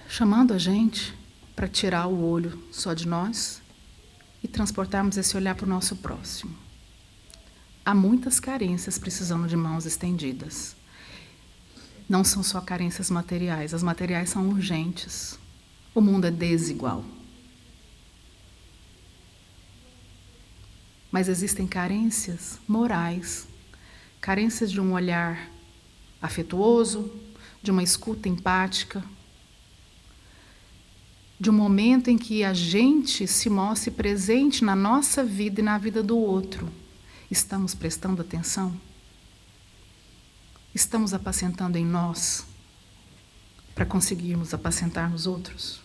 Chamando a gente para tirar o olho só de nós e transportarmos esse olhar para o nosso próximo. Há muitas carências precisando de mãos estendidas. Não são só carências materiais, as materiais são urgentes. O mundo é desigual. Mas existem carências morais, carências de um olhar afetuoso, de uma escuta empática, de um momento em que a gente se mostre presente na nossa vida e na vida do outro. Estamos prestando atenção? Estamos apacentando em nós para conseguirmos apacentar nos outros?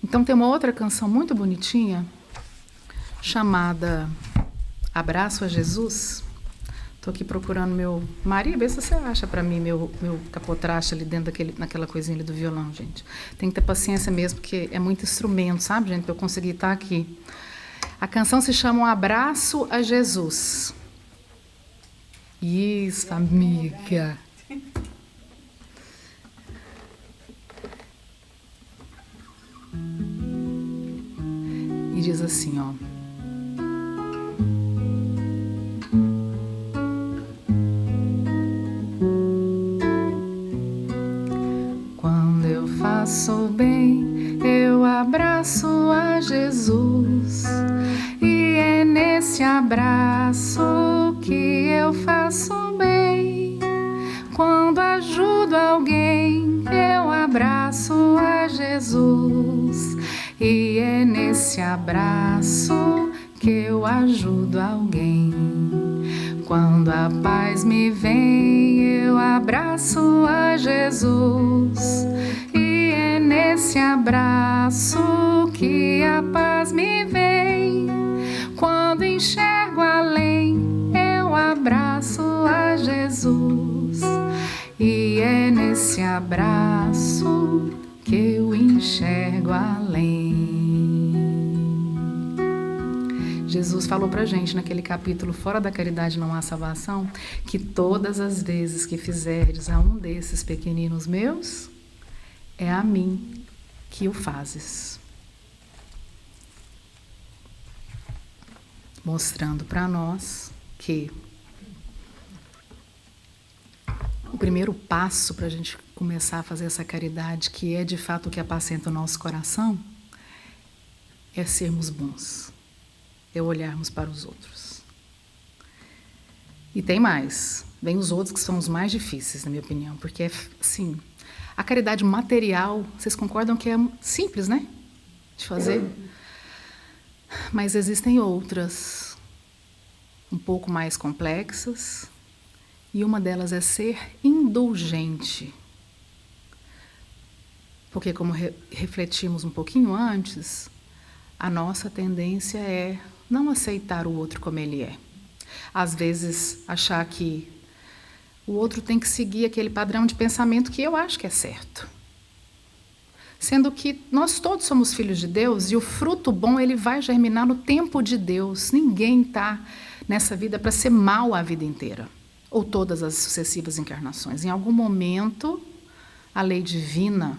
Então tem uma outra canção muito bonitinha chamada Abraço a Jesus. Estou aqui procurando meu... Maria, vê se você acha para mim meu capotraste ali dentro naquela coisinha ali do violão, gente. Tem que ter paciência mesmo, porque é muito instrumento, sabe, gente, para eu conseguir estar aqui. A canção se chama Um Abraço a Jesus. Isso, amiga. E diz assim, ó. Quando eu faço bem, eu abraço a Jesus. E é nesse abraço que eu faço bem. Quando ajudo alguém, eu abraço a Jesus. E é nesse abraço que eu ajudo alguém. Quando a paz me vem, eu abraço a Jesus. E é nesse abraço que a paz me vem. Quando enxergo além, eu abraço a Jesus. E é nesse abraço que eu enxergo além. Jesus falou pra gente naquele capítulo, Fora da caridade não há salvação, que todas as vezes que fizerdes a um desses pequeninos meus, é a mim que o fazes. Mostrando para nós que o primeiro passo para a gente começar a fazer essa caridade, que é de fato o que apacenta o nosso coração, é sermos bons, é olharmos para os outros. E tem mais, vem os outros que são os mais difíceis, na minha opinião, porque é assim, a caridade material, vocês concordam que é simples, né? De fazer? Mas existem outras, um pouco mais complexas, e uma delas é ser indulgente. Porque, como refletimos um pouquinho antes, a nossa tendência é não aceitar o outro como ele é. Às vezes, achar que o outro tem que seguir aquele padrão de pensamento que eu acho que é certo. Sendo que nós todos somos filhos de Deus e o fruto bom ele vai germinar no tempo de Deus. Ninguém está nessa vida para ser mal a vida inteira, ou todas as sucessivas encarnações. Em algum momento, a lei divina,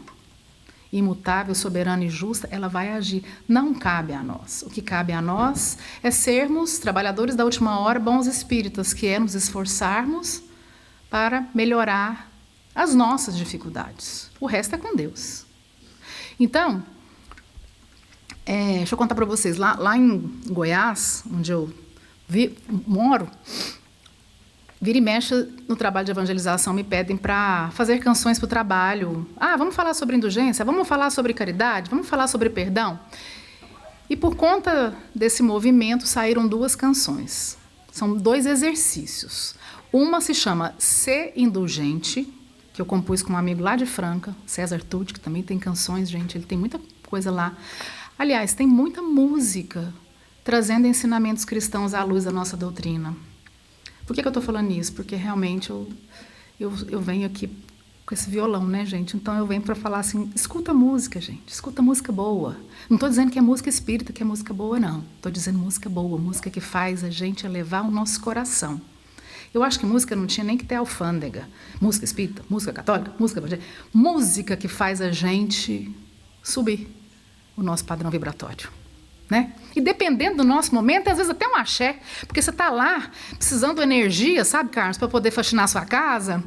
imutável, soberana e justa, ela vai agir. Não cabe a nós. O que cabe a nós é sermos trabalhadores da última hora, bons espíritas, que é nos esforçarmos para melhorar as nossas dificuldades. O resto é com Deus. Então, deixa eu contar para vocês, lá em Goiás, onde eu moro, vira e mexe no trabalho de evangelização, me pedem para fazer canções para o trabalho. Vamos falar sobre indulgência? Vamos falar sobre caridade? Vamos falar sobre perdão? E por conta desse movimento saíram 2 canções. São 2 exercícios. Uma se chama Ser Indulgente, que eu compus com um amigo lá de Franca, César Tucci, que também tem canções, gente, ele tem muita coisa lá. Aliás, tem muita música trazendo ensinamentos cristãos à luz da nossa doutrina. Por que eu estou falando isso? Porque realmente eu venho aqui com esse violão, né, gente? Então eu venho para falar assim, escuta música, gente, escuta música boa. Não estou dizendo que é música espírita, que é música boa, não. Estou dizendo música boa, música que faz a gente elevar o nosso coração. Eu acho que música não tinha nem que ter alfândega. Música espírita, música católica, música evangélica. Música que faz a gente subir o nosso padrão vibratório. Né? E dependendo do nosso momento, às vezes até um axé. Porque você está lá precisando de energia, sabe, Carlos, para poder faxinar a sua casa.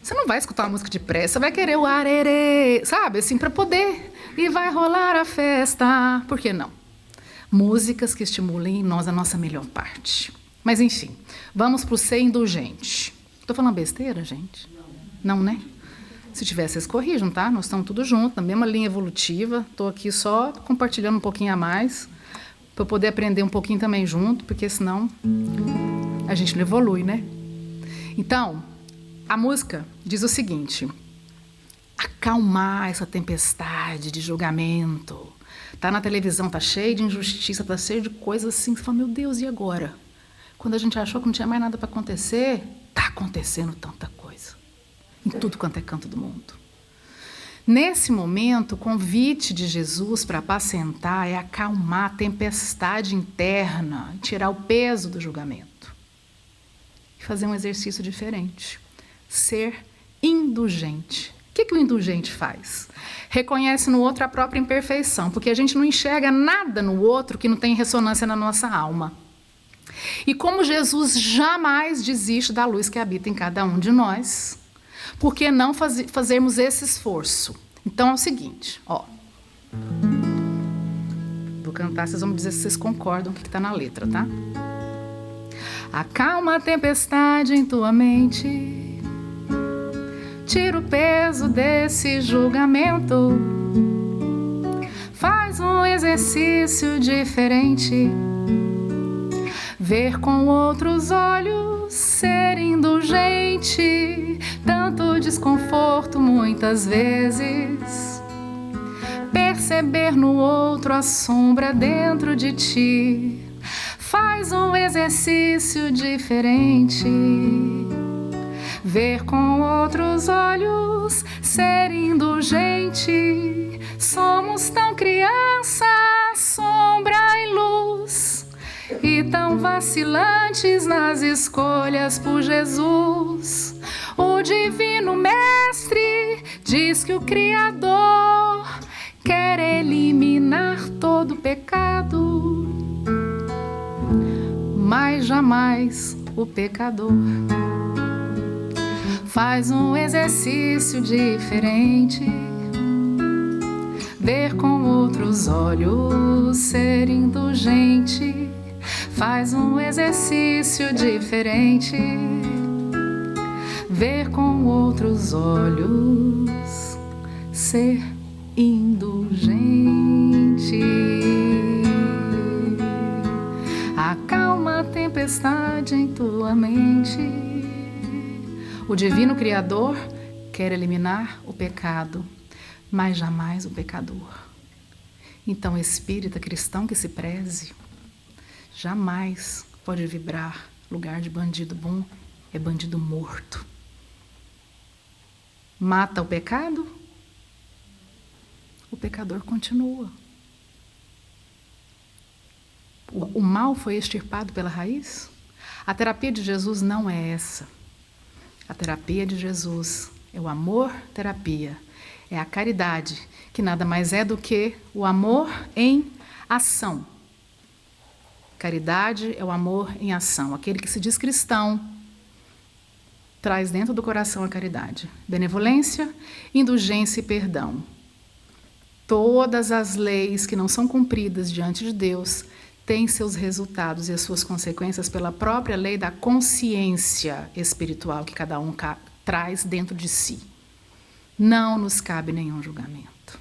Você não vai escutar uma música de pressa, você vai querer o arerê, sabe, assim, para poder. E vai rolar a festa. Por que não? Músicas que estimulem em nós a nossa melhor parte. Mas, enfim, vamos para o ser indulgente. Estou falando besteira, gente? Não, né? Se tiver, vocês corrijam, tá? Nós estamos tudo junto, na mesma linha evolutiva. Estou aqui só compartilhando um pouquinho a mais, para eu poder aprender um pouquinho também junto, porque senão a gente não evolui, né? Então, a música diz o seguinte: acalmar essa tempestade de julgamento. Tá na televisão, tá cheio de injustiça, tá cheio de coisas assim, você fala, meu Deus, e agora? Quando a gente achou que não tinha mais nada para acontecer, está acontecendo tanta coisa. Em tudo quanto é canto do mundo. Nesse momento, o convite de Jesus para apacentar é acalmar a tempestade interna, tirar o peso do julgamento. E fazer um exercício diferente. Ser indulgente. O que o indulgente faz? Reconhece no outro a própria imperfeição, porque a gente não enxerga nada no outro que não tem ressonância na nossa alma. E como Jesus jamais desiste da luz que habita em cada um de nós, por que não fazermos esse esforço? Então é o seguinte, ó. Vou cantar, vocês vão me dizer se vocês concordam com o que está na letra, tá? Acalma a tempestade em tua mente, tira o peso desse julgamento, faz um exercício diferente, ver com outros olhos, ser indulgente, tanto desconforto muitas vezes, perceber no outro a sombra dentro de ti, faz um exercício diferente, ver com outros olhos, ser indulgente, somos tão criança, sombra e luz, e tão vacilantes nas escolhas por Jesus. O divino mestre diz que o Criador quer eliminar todo pecado, mas jamais o pecador. Faz um exercício diferente, ver com outros olhos, ser indulgente. Faz um exercício diferente, ver com outros olhos, ser indulgente. Acalma a tempestade em tua mente. O divino Criador quer eliminar o pecado, mas jamais o pecador. Então, espírita cristão que se preze, jamais pode vibrar lugar de bandido bom, é bandido morto. Mata o pecado, o pecador continua. O mal foi extirpado pela raiz? A terapia de Jesus não é essa. A terapia de Jesus é o amor-terapia, é a caridade, que nada mais é do que o amor em ação. Caridade é o amor em ação. Aquele que se diz cristão traz dentro do coração a caridade. Benevolência, indulgência e perdão. Todas as leis que não são cumpridas diante de Deus têm seus resultados e as suas consequências pela própria lei da consciência espiritual que cada um traz dentro de si. Não nos cabe nenhum julgamento.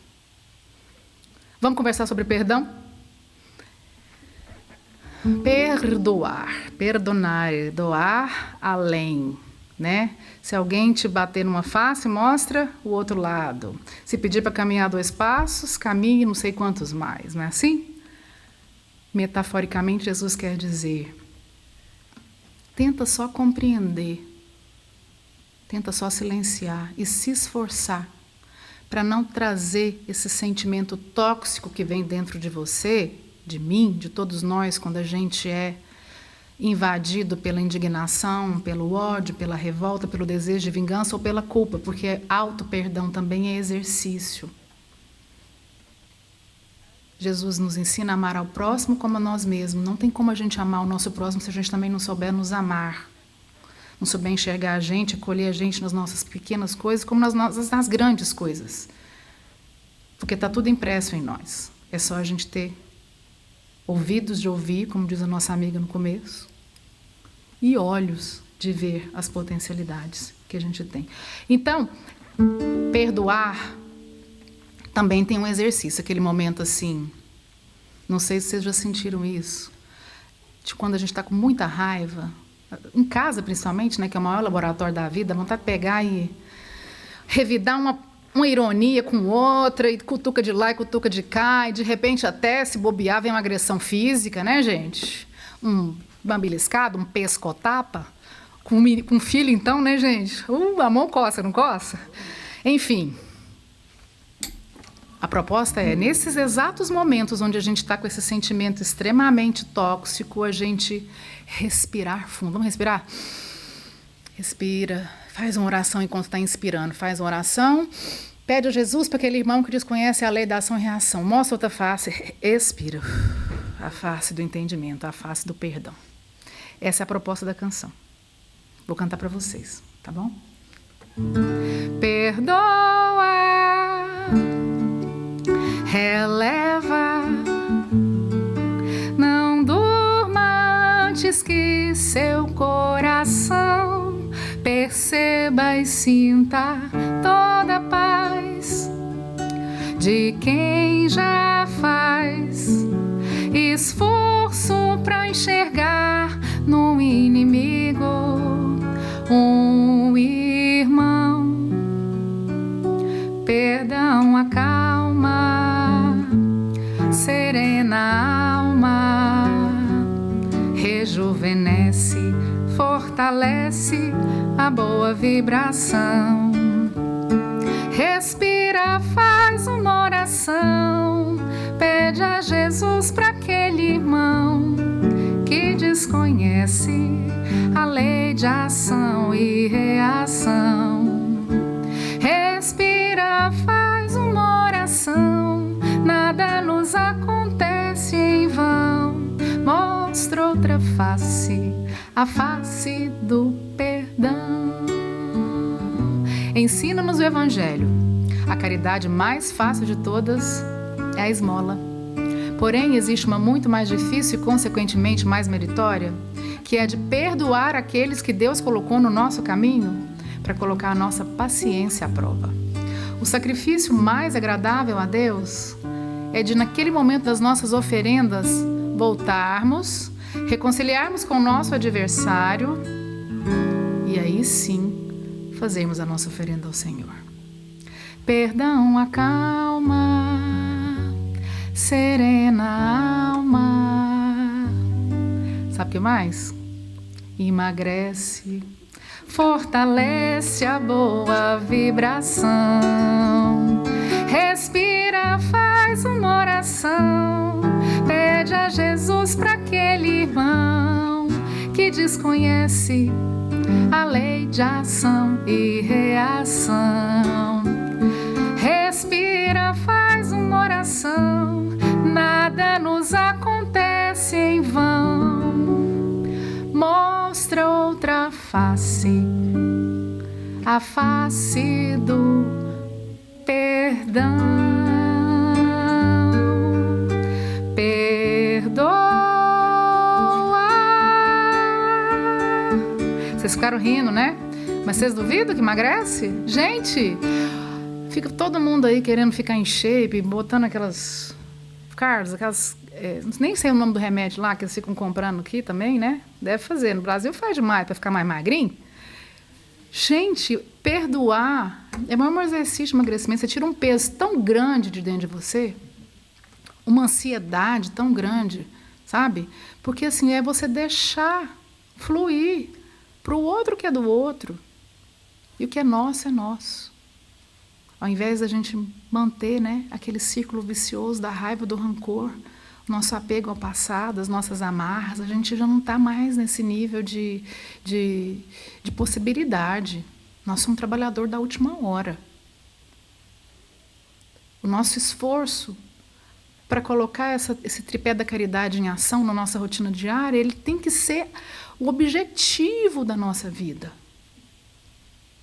Vamos conversar sobre perdão? Perdoar, perdonar, doar além, né? Se alguém te bater numa face, mostra o outro lado. Se pedir para caminhar 2 passos, caminhe não sei quantos mais, não é assim? Metaforicamente, Jesus quer dizer, tenta só compreender, tenta só silenciar e se esforçar para não trazer esse sentimento tóxico que vem dentro de você, de mim, de todos nós, quando a gente é invadido pela indignação, pelo ódio, pela revolta, pelo desejo de vingança ou pela culpa, porque auto-perdão também é exercício. Jesus nos ensina a amar ao próximo como a nós mesmos. Não tem como a gente amar o nosso próximo se a gente também não souber nos amar. Não souber enxergar a gente, acolher a gente nas nossas pequenas coisas, como nas grandes coisas. Porque está tudo impresso em nós. É só a gente ter ouvidos de ouvir, como diz a nossa amiga no começo, e olhos de ver as potencialidades que a gente tem. Então, perdoar também tem um exercício, aquele momento assim, não sei se vocês já sentiram isso, de quando a gente está com muita raiva, em casa principalmente, né, que é o maior laboratório da vida, vontade de pegar e revidar uma ironia com outra, e cutuca de lá e cutuca de cá, e de repente até se bobear vem uma agressão física, né, gente? Uma beliscada, um pescotapa, com filho então, né, gente? A mão coça, não coça? Enfim, a proposta é, nesses exatos momentos onde a gente está com esse sentimento extremamente tóxico, a gente respirar fundo. Vamos respirar? Respira. Faz uma oração enquanto está inspirando. Faz uma oração. Pede a Jesus para aquele irmão que desconhece a lei da ação e reação. Mostra outra face. Expira. A face do entendimento, a face do perdão. Essa é a proposta da canção. Vou cantar para vocês, tá bom? Perdoa, releva, não durma antes que seu coração perceba e sinta toda a paz de quem já faz esforço para enxergar no inimigo um irmão. Perdão acalma, serena a alma, rejuvenesce, fortalece a boa vibração. Respira, faz uma oração, pede a Jesus para aquele irmão que desconhece a lei de ação e reação. Respira, faz uma oração, nada nos acontece em vão. Mostra outra face, a face do perdão. Ensina-nos o Evangelho. A caridade mais fácil de todas é a esmola. Porém, existe uma muito mais difícil e, consequentemente, mais meritória, que é de perdoar aqueles que Deus colocou no nosso caminho para colocar a nossa paciência à prova. O sacrifício mais agradável a Deus é de, naquele momento das nossas oferendas, voltarmos, reconciliarmos com o nosso adversário e aí sim fazermos a nossa oferenda ao Senhor. Perdão acalma, serena a alma. Sabe o que mais? Emagrece, fortalece a boa vibração. Respira, faz uma oração, pede a Jesus para aquele irmão que desconhece a lei de ação e reação. Respira, faz uma oração, nada nos acontece em vão. Mostra outra face, a face do perdão. Perdoa. Vocês ficaram rindo, né? Mas vocês duvidam que emagrece? Gente, fica todo mundo aí querendo ficar em shape, botando aquelas... Carlos, aquelas... nem sei o nome do remédio lá, que eles ficam comprando aqui também, né? Deve fazer. No Brasil faz demais para ficar mais magrinho. Gente, perdoar é o maior exercício de emagrecimento. Você tira um peso tão grande de dentro de você, uma ansiedade tão grande, sabe? Porque assim, é você deixar fluir para o outro que é do outro. E o que é nosso é nosso. Ao invés da gente manter, né, aquele círculo vicioso da raiva, do rancor, o nosso apego ao passado, as nossas amarras, a gente já não está mais nesse nível de possibilidade. Nós somos um trabalhador da última hora. O nosso esforço para colocar esse tripé da caridade em ação na nossa rotina diária, ele tem que ser o objetivo da nossa vida.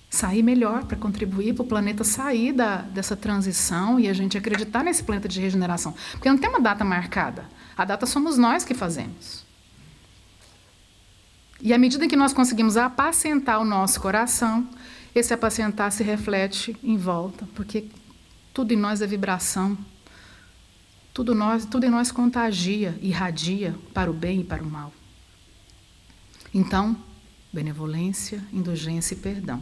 Sair melhor para contribuir para o planeta sair dessa transição e a gente acreditar nesse planeta de regeneração. Porque não tem uma data marcada. A data somos nós que fazemos. E à medida que nós conseguimos apacentar o nosso coração, esse apacentar se reflete em volta, porque tudo em nós é vibração. Tudo em nós contagia, irradia para o bem e para o mal. Então, benevolência, indulgência e perdão.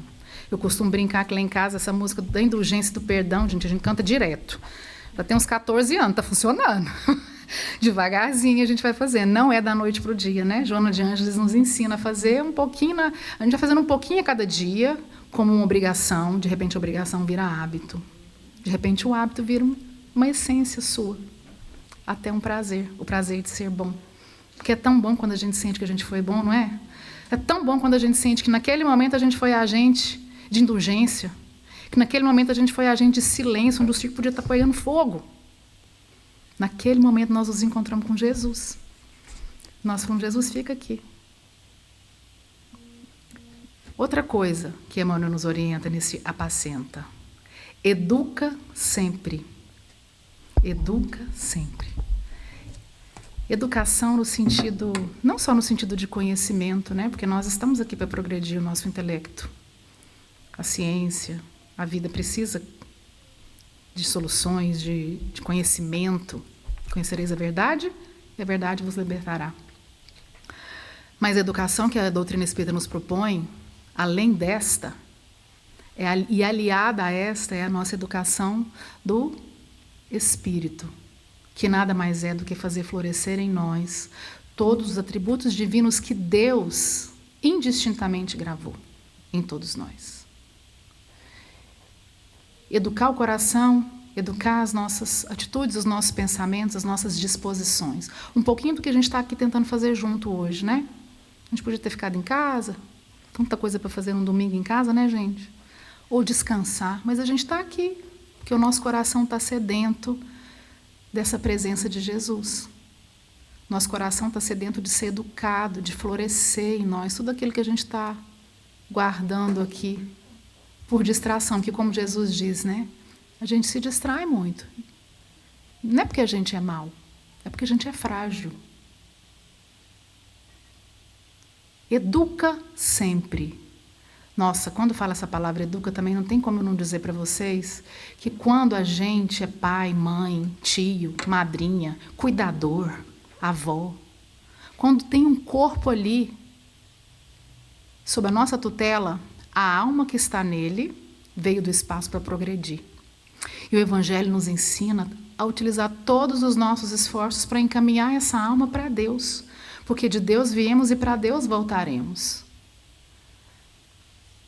Eu costumo brincar que lá em casa, essa música da indulgência e do perdão, gente, a gente canta direto. Já tem uns 14 anos, está funcionando. Devagarzinho a gente vai fazendo. Não é da noite para o dia, né? Joana de Ângeles nos ensina a fazer um pouquinho, a gente vai fazendo um pouquinho a cada dia, como uma obrigação. De repente a obrigação vira hábito. De repente o hábito vira uma essência sua. Até um prazer, o prazer de ser bom. Porque é tão bom quando a gente sente que a gente foi bom, não é? É tão bom quando a gente sente que naquele momento a gente foi agente de indulgência, que naquele momento a gente foi agente de silêncio, onde o circo podia estar pegando fogo. Naquele momento nós nos encontramos com Jesus. Nós falamos, Jesus, fica aqui. Outra coisa que Emmanuel nos orienta nesse apacenta. Educa sempre. Educa sempre. Educação no sentido, não só no sentido de conhecimento, né? Porque nós estamos aqui para progredir o nosso intelecto. A ciência, a vida precisa de soluções, de conhecimento. Conhecereis a verdade e a verdade vos libertará. Mas a educação que a doutrina espírita nos propõe, além desta, e aliada a esta, é a nossa educação do espírito, que nada mais é do que fazer florescer em nós todos os atributos divinos que Deus indistintamente gravou em todos nós. Educar o coração, educar as nossas atitudes, os nossos pensamentos, as nossas disposições. Um pouquinho do que a gente está aqui tentando fazer junto hoje, né? A gente podia ter ficado em casa, tanta coisa para fazer um domingo em casa, né, gente? Ou descansar, mas a gente está aqui, porque o nosso coração está sedento dessa presença de Jesus. Nosso coração está sedento de ser educado, de florescer em nós, tudo aquilo que a gente está guardando aqui por distração, que como Jesus diz, né? A gente se distrai muito. Não é porque a gente é mau, é porque a gente é frágil. Educa sempre. Nossa, quando fala essa palavra educa, também não tem como eu não dizer para vocês que quando a gente é pai, mãe, tio, madrinha, cuidador, avó, quando tem um corpo ali, sob a nossa tutela, a alma que está nele veio do espaço para progredir. E o Evangelho nos ensina a utilizar todos os nossos esforços para encaminhar essa alma para Deus, porque de Deus viemos e para Deus voltaremos.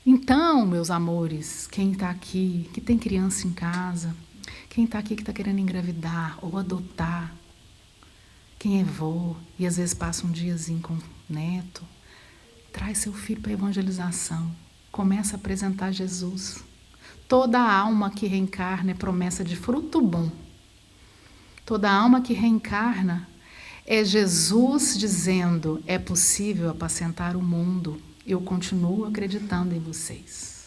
Então, meus amores, quem está aqui, que tem criança em casa, quem está aqui que está querendo engravidar ou adotar, quem é vô e às vezes passa um diazinho com o neto, traz seu filho para a evangelização, começa a apresentar Jesus. Toda alma que reencarna é promessa de fruto bom. Toda alma que reencarna é Jesus dizendo, é possível apacentar o mundo. Eu continuo acreditando em vocês.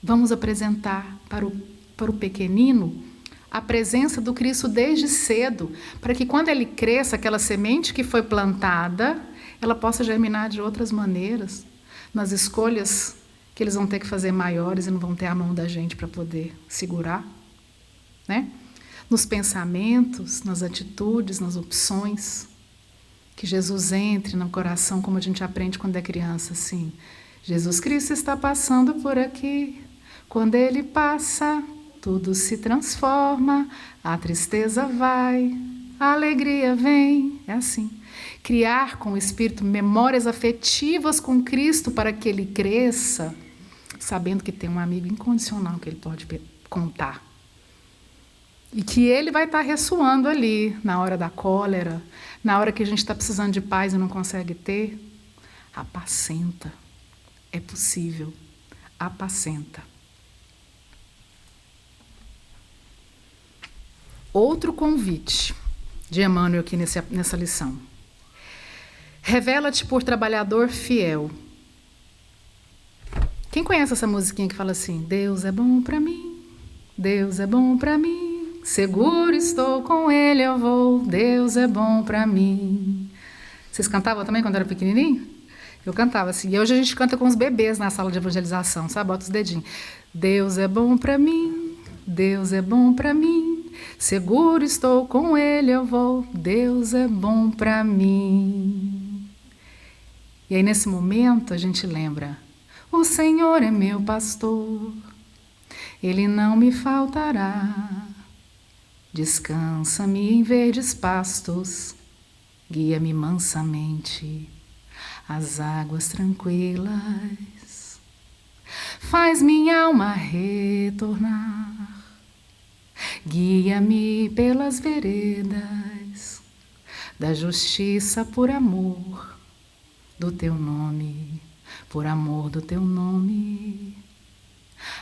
Vamos apresentar para o pequenino a presença do Cristo desde cedo, para que quando ele cresça, aquela semente que foi plantada, ela possa germinar de outras maneiras, nas escolhas que eles vão ter que fazer maiores e não vão ter a mão da gente para poder segurar, né? Nos pensamentos, nas atitudes, nas opções. Que Jesus entre no coração, como a gente aprende quando é criança, assim. Jesus Cristo está passando por aqui. Quando Ele passa, tudo se transforma, a tristeza vai, a alegria vem. É assim. Criar com o Espírito memórias afetivas com Cristo para que Ele cresça, sabendo que tem um amigo incondicional que Ele pode contar. E que Ele vai estar ressoando ali, na hora da cólera, na hora que a gente está precisando de paz e não consegue ter. Apacenta. É possível. Apacenta. Outro convite de Emmanuel aqui nessa lição. Revela-te por trabalhador fiel. Quem conhece essa musiquinha que fala assim? Deus é bom para mim, Deus é bom para mim. Seguro estou com Ele, eu vou, Deus é bom para mim. Vocês cantavam também quando era pequenininho? Eu cantava assim. E hoje a gente canta com os bebês na sala de evangelização, sabe? Bota os dedinhos. Deus é bom para mim, Deus é bom para mim. Seguro estou com Ele, eu vou, Deus é bom para mim. E aí nesse momento a gente lembra, o Senhor é meu pastor, Ele não me faltará. Descansa-me em verdes pastos, guia-me mansamente às águas tranquilas. Faz minha alma retornar, guia-me pelas veredas da justiça por amor do teu nome. por amor do teu nome.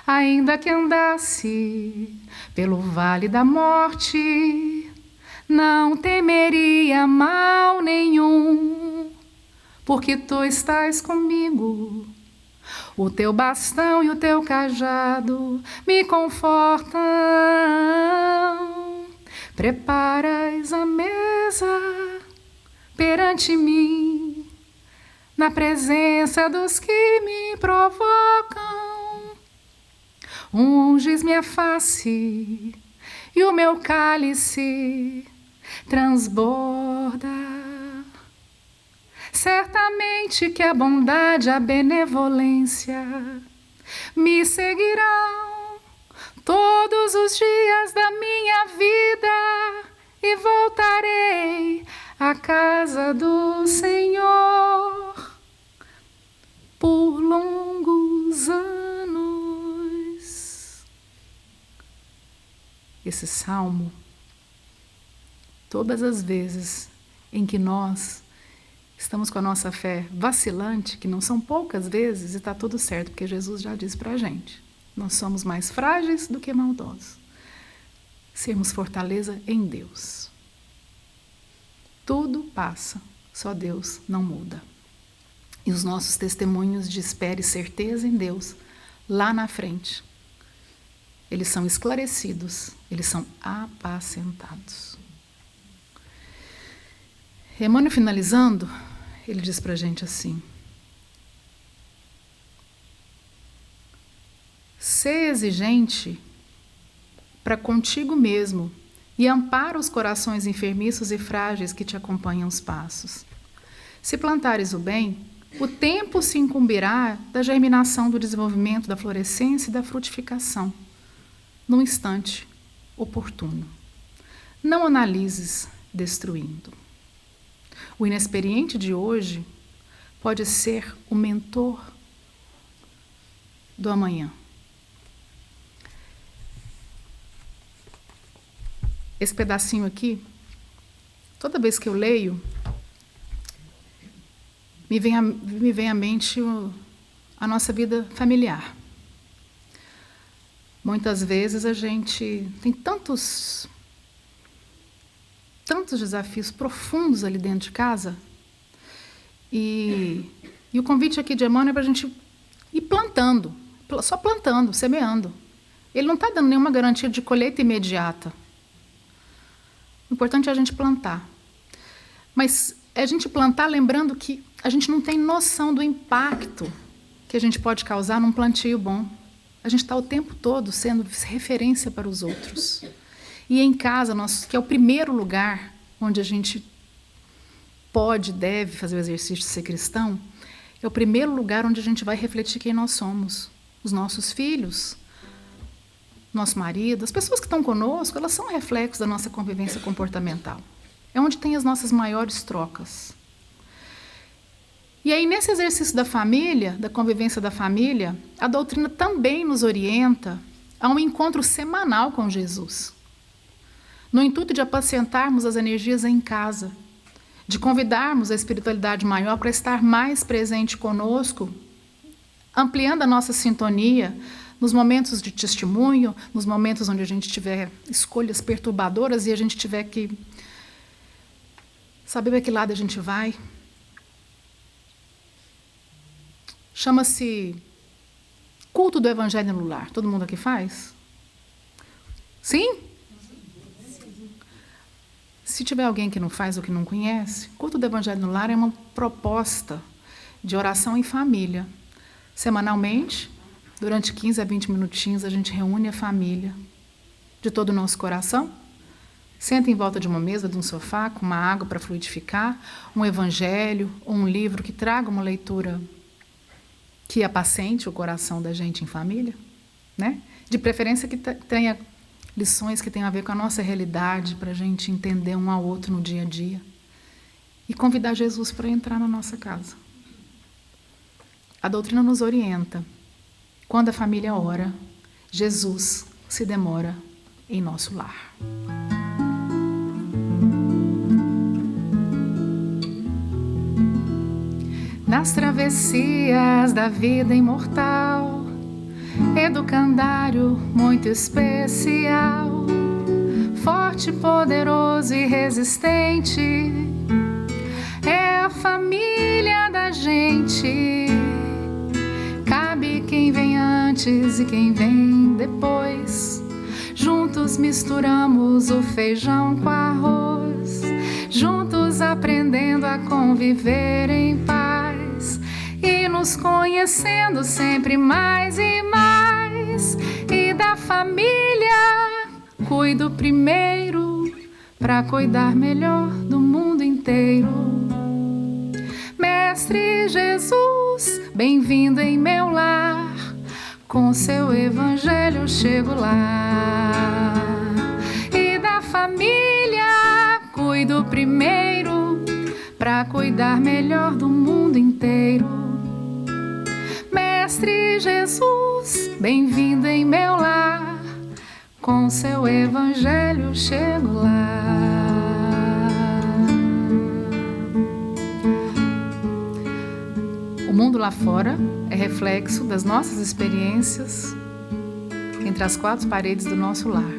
Ainda que andasse pelo vale da morte, não temeria mal nenhum, porque tu estás comigo. O teu bastão e o teu cajado me confortam. Preparas a mesa perante mim, na presença dos que me provocam. Unges minha face e o meu cálice transborda. Certamente que a bondade e a benevolência me seguirão todos os dias da minha vida e voltarei à casa do Senhor por longos anos. Esse salmo, todas as vezes em que nós estamos com a nossa fé vacilante, que não são poucas vezes, e está tudo certo, porque Jesus já disse para a gente, nós somos mais frágeis do que maldosos. Sermos fortaleza em Deus. Tudo passa, só Deus não muda. E os nossos testemunhos de espera e certeza em Deus, lá na frente, eles são esclarecidos, eles são apacentados. Emmanuel, finalizando, ele diz para a gente assim: sê exigente para contigo mesmo e ampara os corações enfermiços e frágeis que te acompanham os passos. Se plantares o bem, o tempo se incumbirá da germinação, do desenvolvimento, da florescência e da frutificação, num instante oportuno. Não analises destruindo. O inexperiente de hoje pode ser o mentor do amanhã. Esse pedacinho aqui, toda vez que eu leio, me vem à mente a nossa vida familiar. Muitas vezes a gente tem tantos desafios profundos ali dentro de casa, e o convite aqui de Emmanuel é para a gente ir plantando, só plantando, semeando. Ele não está dando nenhuma garantia de colheita imediata. O importante é a gente plantar. Mas é a gente plantar lembrando que a gente não tem noção do impacto que a gente pode causar num plantio bom. A gente está o tempo todo sendo referência para os outros. E em casa, que é o primeiro lugar onde a gente pode, deve fazer o exercício de ser cristão, é o primeiro lugar onde a gente vai refletir quem nós somos. Os nossos filhos, nosso marido, as pessoas que estão conosco, elas são reflexos da nossa convivência comportamental. É onde tem as nossas maiores trocas. E aí, nesse exercício da família, da convivência da família, a doutrina também nos orienta a um encontro semanal com Jesus, no intuito de apacentarmos as energias em casa, de convidarmos a espiritualidade maior para estar mais presente conosco, ampliando a nossa sintonia nos momentos de testemunho, nos momentos onde a gente tiver escolhas perturbadoras e a gente tiver que saber para que lado a gente vai. Chama-se culto do Evangelho no Lar. Todo mundo aqui faz? Sim? Se tiver alguém que não faz ou que não conhece, culto do Evangelho no Lar é uma proposta de oração em família. Semanalmente, durante 15 a 20 minutinhos, a gente reúne a família de todo o nosso coração, senta em volta de uma mesa, de um sofá, com uma água para fluidificar, um evangelho ou um livro que traga uma leitura que apacente o coração da gente em família, né? De preferência que tenha lições que tenham a ver com a nossa realidade, para a gente entender um ao outro no dia a dia. E convidar Jesus para entrar na nossa casa. A doutrina nos orienta. Quando a família ora, Jesus se demora em nosso lar. nas travessias da vida imortal, educandário muito especial, forte, poderoso e resistente, é a família da gente. Cabe quem vem antes e quem vem depois, juntos misturamos o feijão com arroz, juntos aprendendo a conviver em paz e nos conhecendo sempre mais e mais. E da família cuido primeiro pra cuidar melhor do mundo inteiro. Mestre Jesus, bem-vindo em meu lar, com seu evangelho eu chego lá. E da família cuido primeiro pra cuidar melhor do mundo inteiro. Mestre Jesus, bem-vindo em meu lar, com seu evangelho eu chego lá. O mundo lá fora é reflexo das nossas experiências entre as quatro paredes do nosso lar.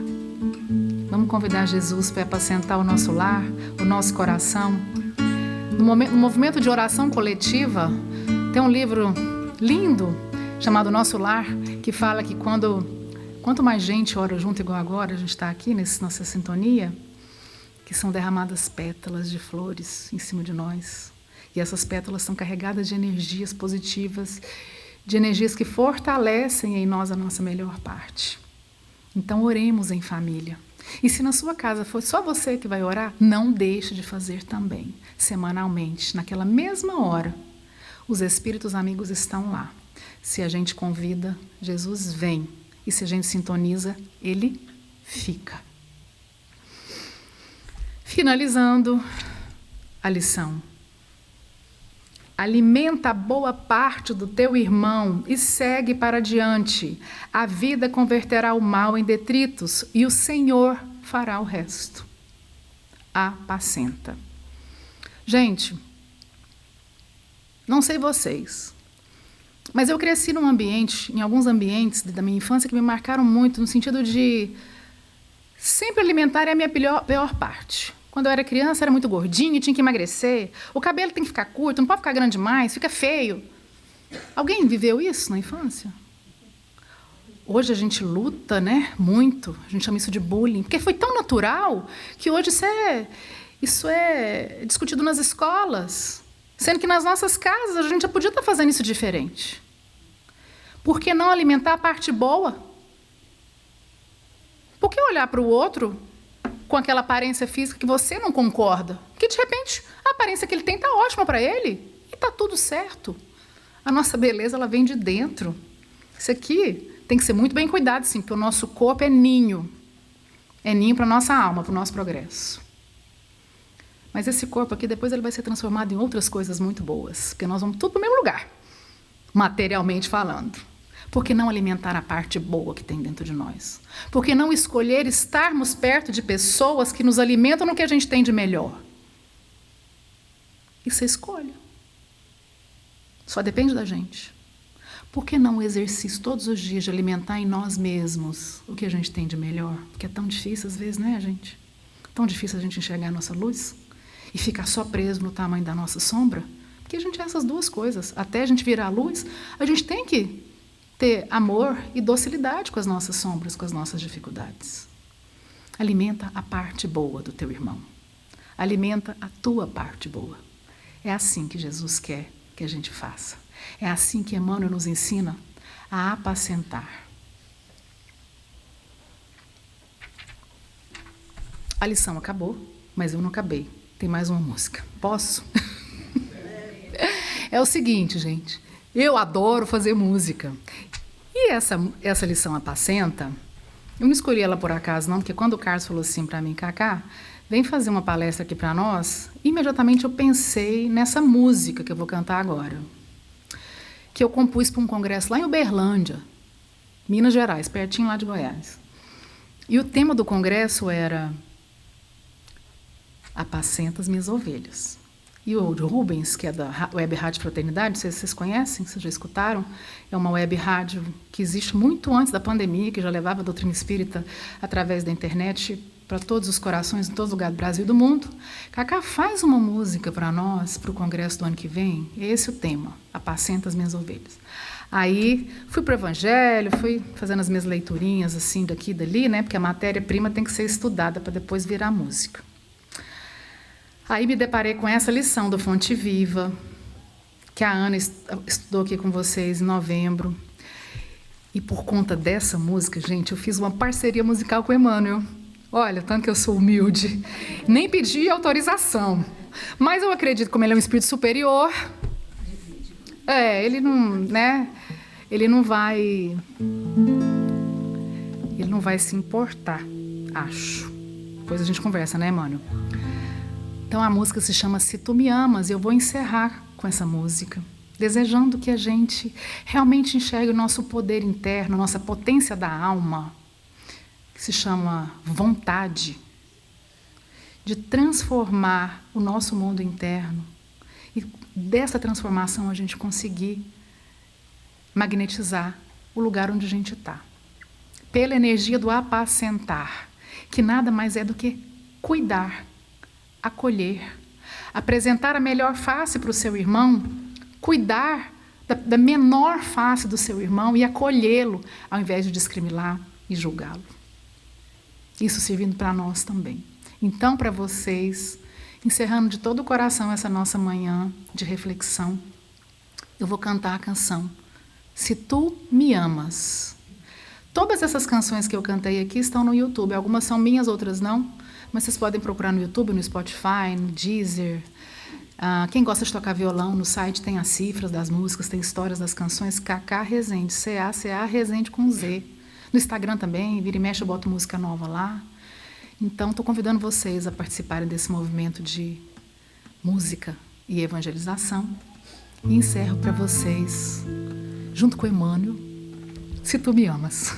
Vamos convidar Jesus para apacentar o nosso lar, o nosso coração. No movimento de oração coletiva, tem um livro lindo chamado Nosso Lar, que fala que quanto mais gente ora junto igual agora, a gente está aqui nessa sintonia, que são derramadas pétalas de flores em cima de nós. E essas pétalas são carregadas de energias positivas, de energias que fortalecem em nós a nossa melhor parte. Então, oremos em família. E se na sua casa for só você que vai orar, não deixe de fazer também, semanalmente, naquela mesma hora. Os espíritos amigos estão lá. Se a gente convida, Jesus vem. E se a gente sintoniza, ele fica. Finalizando a lição. Alimenta boa parte do teu irmão e segue para diante. A vida converterá o mal em detritos e o Senhor fará o resto. Apacenta. Gente, não sei vocês, mas eu cresci em alguns ambientes da minha infância que me marcaram muito, no sentido de sempre alimentar é a minha pior parte. Quando eu era criança, era muito gordinha, tinha que emagrecer. O cabelo tem que ficar curto, não pode ficar grande demais, fica feio. Alguém viveu isso na infância? Hoje a gente luta, né, muito. A gente chama isso de bullying, porque foi tão natural que hoje isso é discutido nas escolas. Sendo que nas nossas casas a gente já podia estar fazendo isso diferente. Por que não alimentar a parte boa? Por que olhar para o outro com aquela aparência física que você não concorda? Porque, de repente, a aparência que ele tem está ótima para ele e está tudo certo. A nossa beleza ela vem de dentro. Isso aqui tem que ser muito bem cuidado, sim, porque o nosso corpo é ninho. É ninho para a nossa alma, para o nosso progresso. Mas esse corpo aqui, depois ele vai ser transformado em outras coisas muito boas, porque nós vamos tudo para o mesmo lugar, materialmente falando. Por que não alimentar a parte boa que tem dentro de nós? Por que não escolher estarmos perto de pessoas que nos alimentam no que a gente tem de melhor? Isso é escolha. Só depende da gente. Por que não o exercício todos os dias de alimentar em nós mesmos o que a gente tem de melhor? Porque é tão difícil às vezes, né, gente? Tão difícil a gente enxergar a nossa luz e ficar só preso no tamanho da nossa sombra. Porque a gente é essas duas coisas. Até a gente virar a luz, a gente tem que ter amor e docilidade com as nossas sombras, com as nossas dificuldades. Alimenta a parte boa do teu irmão. Alimenta a tua parte boa. É assim que Jesus quer que a gente faça. É assim que Emmanuel nos ensina a apacentar. A lição acabou, mas eu não acabei. Tem mais uma música. Posso? É o seguinte, gente. Eu adoro fazer música. E essa lição apacenta, eu não escolhi ela por acaso, não, porque quando o Carlos falou assim para mim, Cacá, vem fazer uma palestra aqui para nós, imediatamente eu pensei nessa música que eu vou cantar agora, que eu compus para um congresso lá em Uberlândia, Minas Gerais, pertinho lá de Goiás. E o tema do congresso era Apacenta as minhas ovelhas. e o Rubens, que é da Web Rádio Fraternidade, não sei se vocês conhecem, se já escutaram, é uma web rádio que existe muito antes da pandemia, que já levava a doutrina espírita através da internet para todos os corações, em todo lugar do Brasil e do mundo. Cacá, faz uma música para nós, para o congresso do ano que vem. Esse é o tema, Apacenta as Minhas Ovelhas. Aí fui para o Evangelho, fui fazendo as minhas leiturinhas assim daqui e dali, né? Porque a matéria-prima tem que ser estudada para depois virar música. Aí me deparei com essa lição do Fonte Viva, que a Ana estudou aqui com vocês em novembro. E por conta dessa música, gente, eu fiz uma parceria musical com o Emmanuel. Olha, tanto que eu sou humilde. Nem pedi autorização. Mas eu acredito, como ele é um espírito superior, ele não, né? Ele não vai se importar, acho. Depois a gente conversa, né, Emmanuel? Então a música se chama Se Tu Me Amas, e eu vou encerrar com essa música, desejando que a gente realmente enxergue o nosso poder interno, a nossa potência da alma, que se chama vontade, de transformar o nosso mundo interno e dessa transformação a gente conseguir magnetizar o lugar onde a gente está. Pela energia do apacentar, que nada mais é do que cuidar, acolher, apresentar a melhor face para o seu irmão, cuidar da menor face do seu irmão e acolhê-lo, ao invés de discriminar e julgá-lo. Isso servindo para nós também. Então, para vocês, encerrando de todo o coração essa nossa manhã de reflexão, eu vou cantar a canção Se Tu Me Amas. Todas essas canções que eu cantei aqui estão no YouTube. Algumas são minhas, outras não. Mas vocês podem procurar no YouTube, no Spotify, no Deezer. Quem gosta de tocar violão, no site tem as cifras das músicas, tem histórias das canções. Cacá Rezende, C-A-C-A Rezende com Z. No Instagram também, vira e mexe, eu boto música nova lá. Então, estou convidando vocês a participarem desse movimento de música e evangelização. E encerro para vocês, junto com o Emmanuel, Se Tu Me Amas.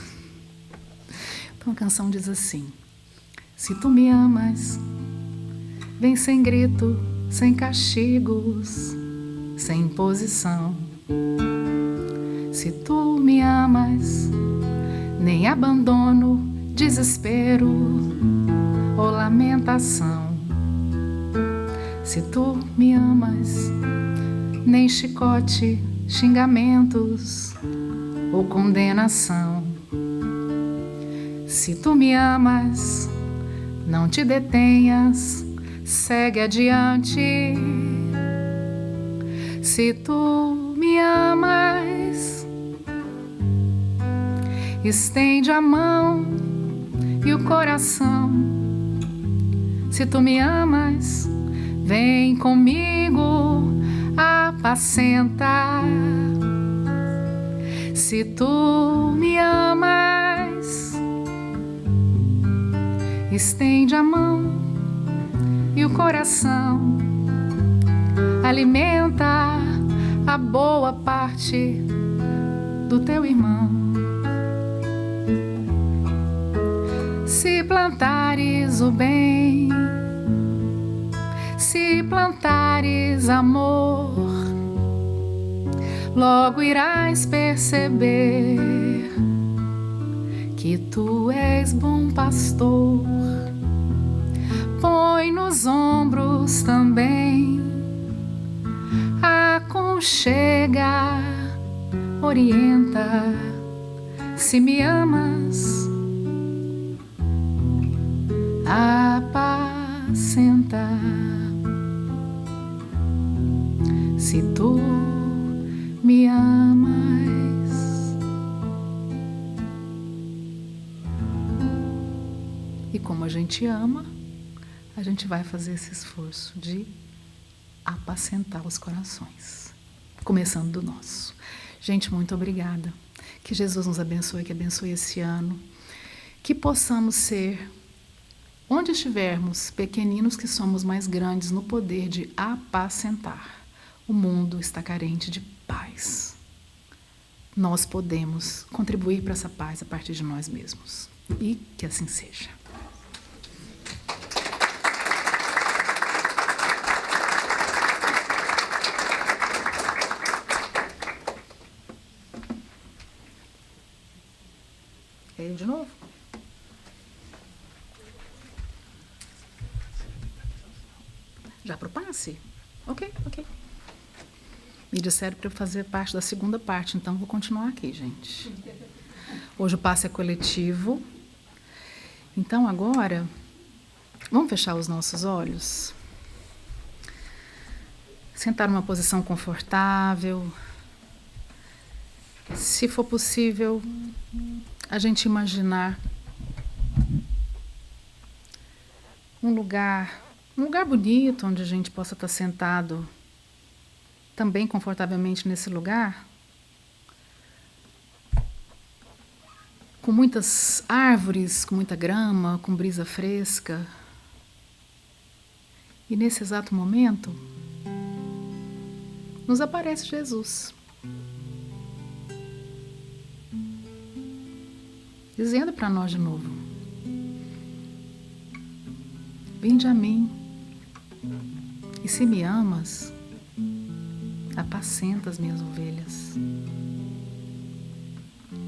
Então, a canção diz assim: Se tu me amas, vem sem grito, sem castigos, sem imposição. Se tu me amas, nem abandono, desespero ou lamentação. Se tu me amas, nem chicote, xingamentos ou condenação. Se tu me amas, não te detenhas, segue adiante. Se tu me amas, estende a mão e o coração. Se tu me amas, vem comigo, apacenta. Se tu me amas, estende a mão e o coração, alimenta a boa parte do teu irmão. Se plantares o bem, se plantares amor, logo irás perceber que tu és bom pastor. Põe nos ombros também, aconchega, orienta. Se me amas, apacenta. Se tu me amas. E como a gente ama, a gente vai fazer esse esforço de apacentar os corações, começando do nosso. Gente, muito obrigada. Que Jesus nos abençoe, que abençoe esse ano. Que possamos ser, onde estivermos, pequeninos que somos mais grandes no poder de apacentar. O mundo está carente de paz. Nós podemos contribuir para essa paz a partir de nós mesmos. E que assim seja. de novo? Já pro passe? Ok. Me disseram para eu fazer parte da segunda parte, então vou continuar aqui, gente. Hoje o passe é coletivo. Então agora, vamos fechar os nossos olhos? Sentar numa posição confortável. Se for possível, a gente imaginar um lugar bonito onde a gente possa estar sentado também confortavelmente nesse lugar, com muitas árvores, com muita grama, com brisa fresca. E nesse exato momento, nos aparece Jesus, dizendo para nós de novo: vinde a mim, e se me amas, apacenta as minhas ovelhas.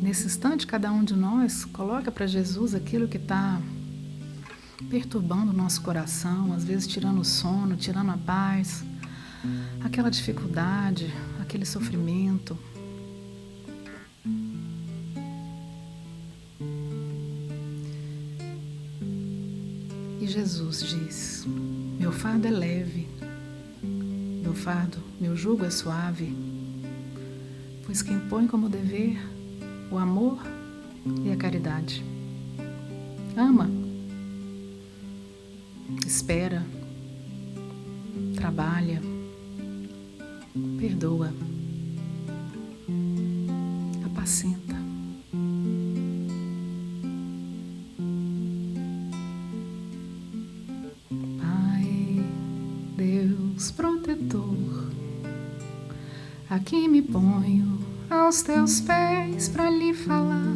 Nesse instante, cada um de nós coloca para Jesus aquilo que está perturbando o nosso coração, às vezes tirando o sono, tirando a paz, aquela dificuldade, aquele sofrimento. E Jesus diz: meu fardo é leve, meu jugo é suave, pois quem põe como dever o amor e a caridade. Ama, espera, trabalha, perdoa, apacenta. Pai, Deus protetor, aqui me ponho aos teus pés para lhe falar.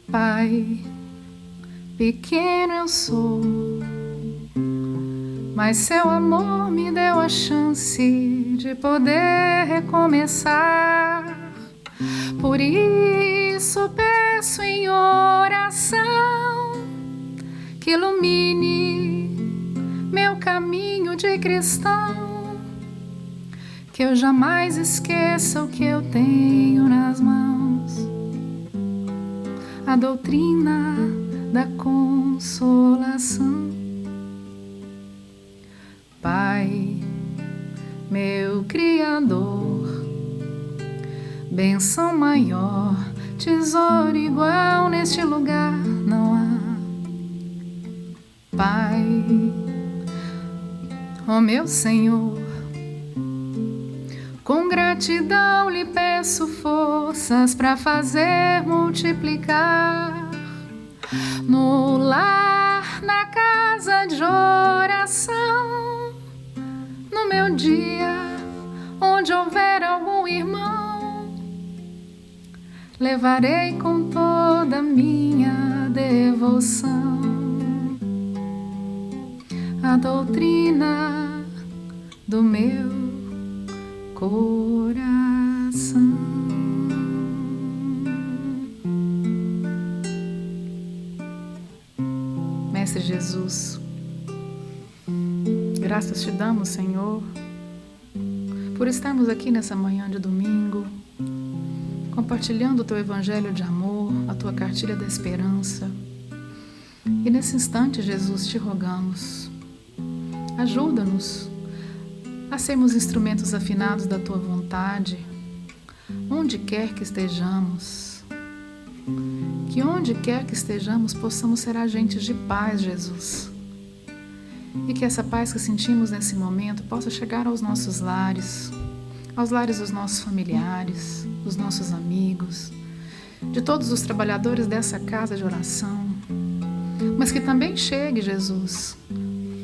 Pai, pequeno eu sou, mas seu amor me deu a chance de poder recomeçar. Por isso peço em oração que ilumine meu caminho de cristão, que eu jamais esqueça o que eu tenho nas mãos, a doutrina da consolação. Pai, meu Criador, bênção maior, tesouro igual neste lugar não há. Pai, ó meu Senhor, com gratidão lhe peço forças para fazer multiplicar no lar, na casa de oração, no meu dia, onde houver algum irmão, levarei com toda a minha devoção a doutrina do meu coração. Mestre Jesus, graças te damos, Senhor, por estarmos aqui nessa manhã de domingo, compartilhando o teu evangelho de amor, a tua cartilha da esperança. E nesse instante, Jesus, te rogamos, ajuda-nos a sermos instrumentos afinados da tua vontade, onde quer que estejamos. Que onde quer que estejamos possamos ser agentes de paz, Jesus. E que essa paz que sentimos nesse momento possa chegar aos nossos lares, aos lares dos nossos familiares, dos nossos amigos, de todos os trabalhadores dessa casa de oração, mas que também chegue, Jesus,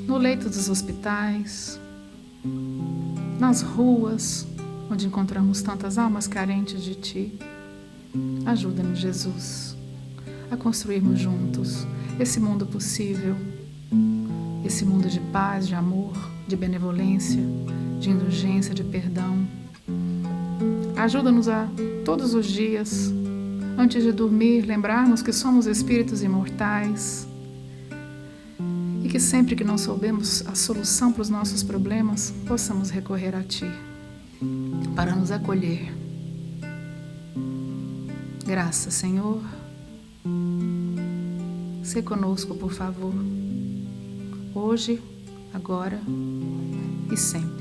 no leito dos hospitais, nas ruas, onde encontramos tantas almas carentes de Ti. Ajuda-nos, Jesus, a construirmos juntos esse mundo possível, esse mundo de paz, de amor, de benevolência, de indulgência, de perdão. Ajuda-nos a, todos os dias, antes de dormir, lembrarmos que somos espíritos imortais e que sempre que não soubemos a solução para os nossos problemas, possamos recorrer a Ti para nos acolher. Graças, Senhor. Sê conosco, por favor, hoje, agora e sempre.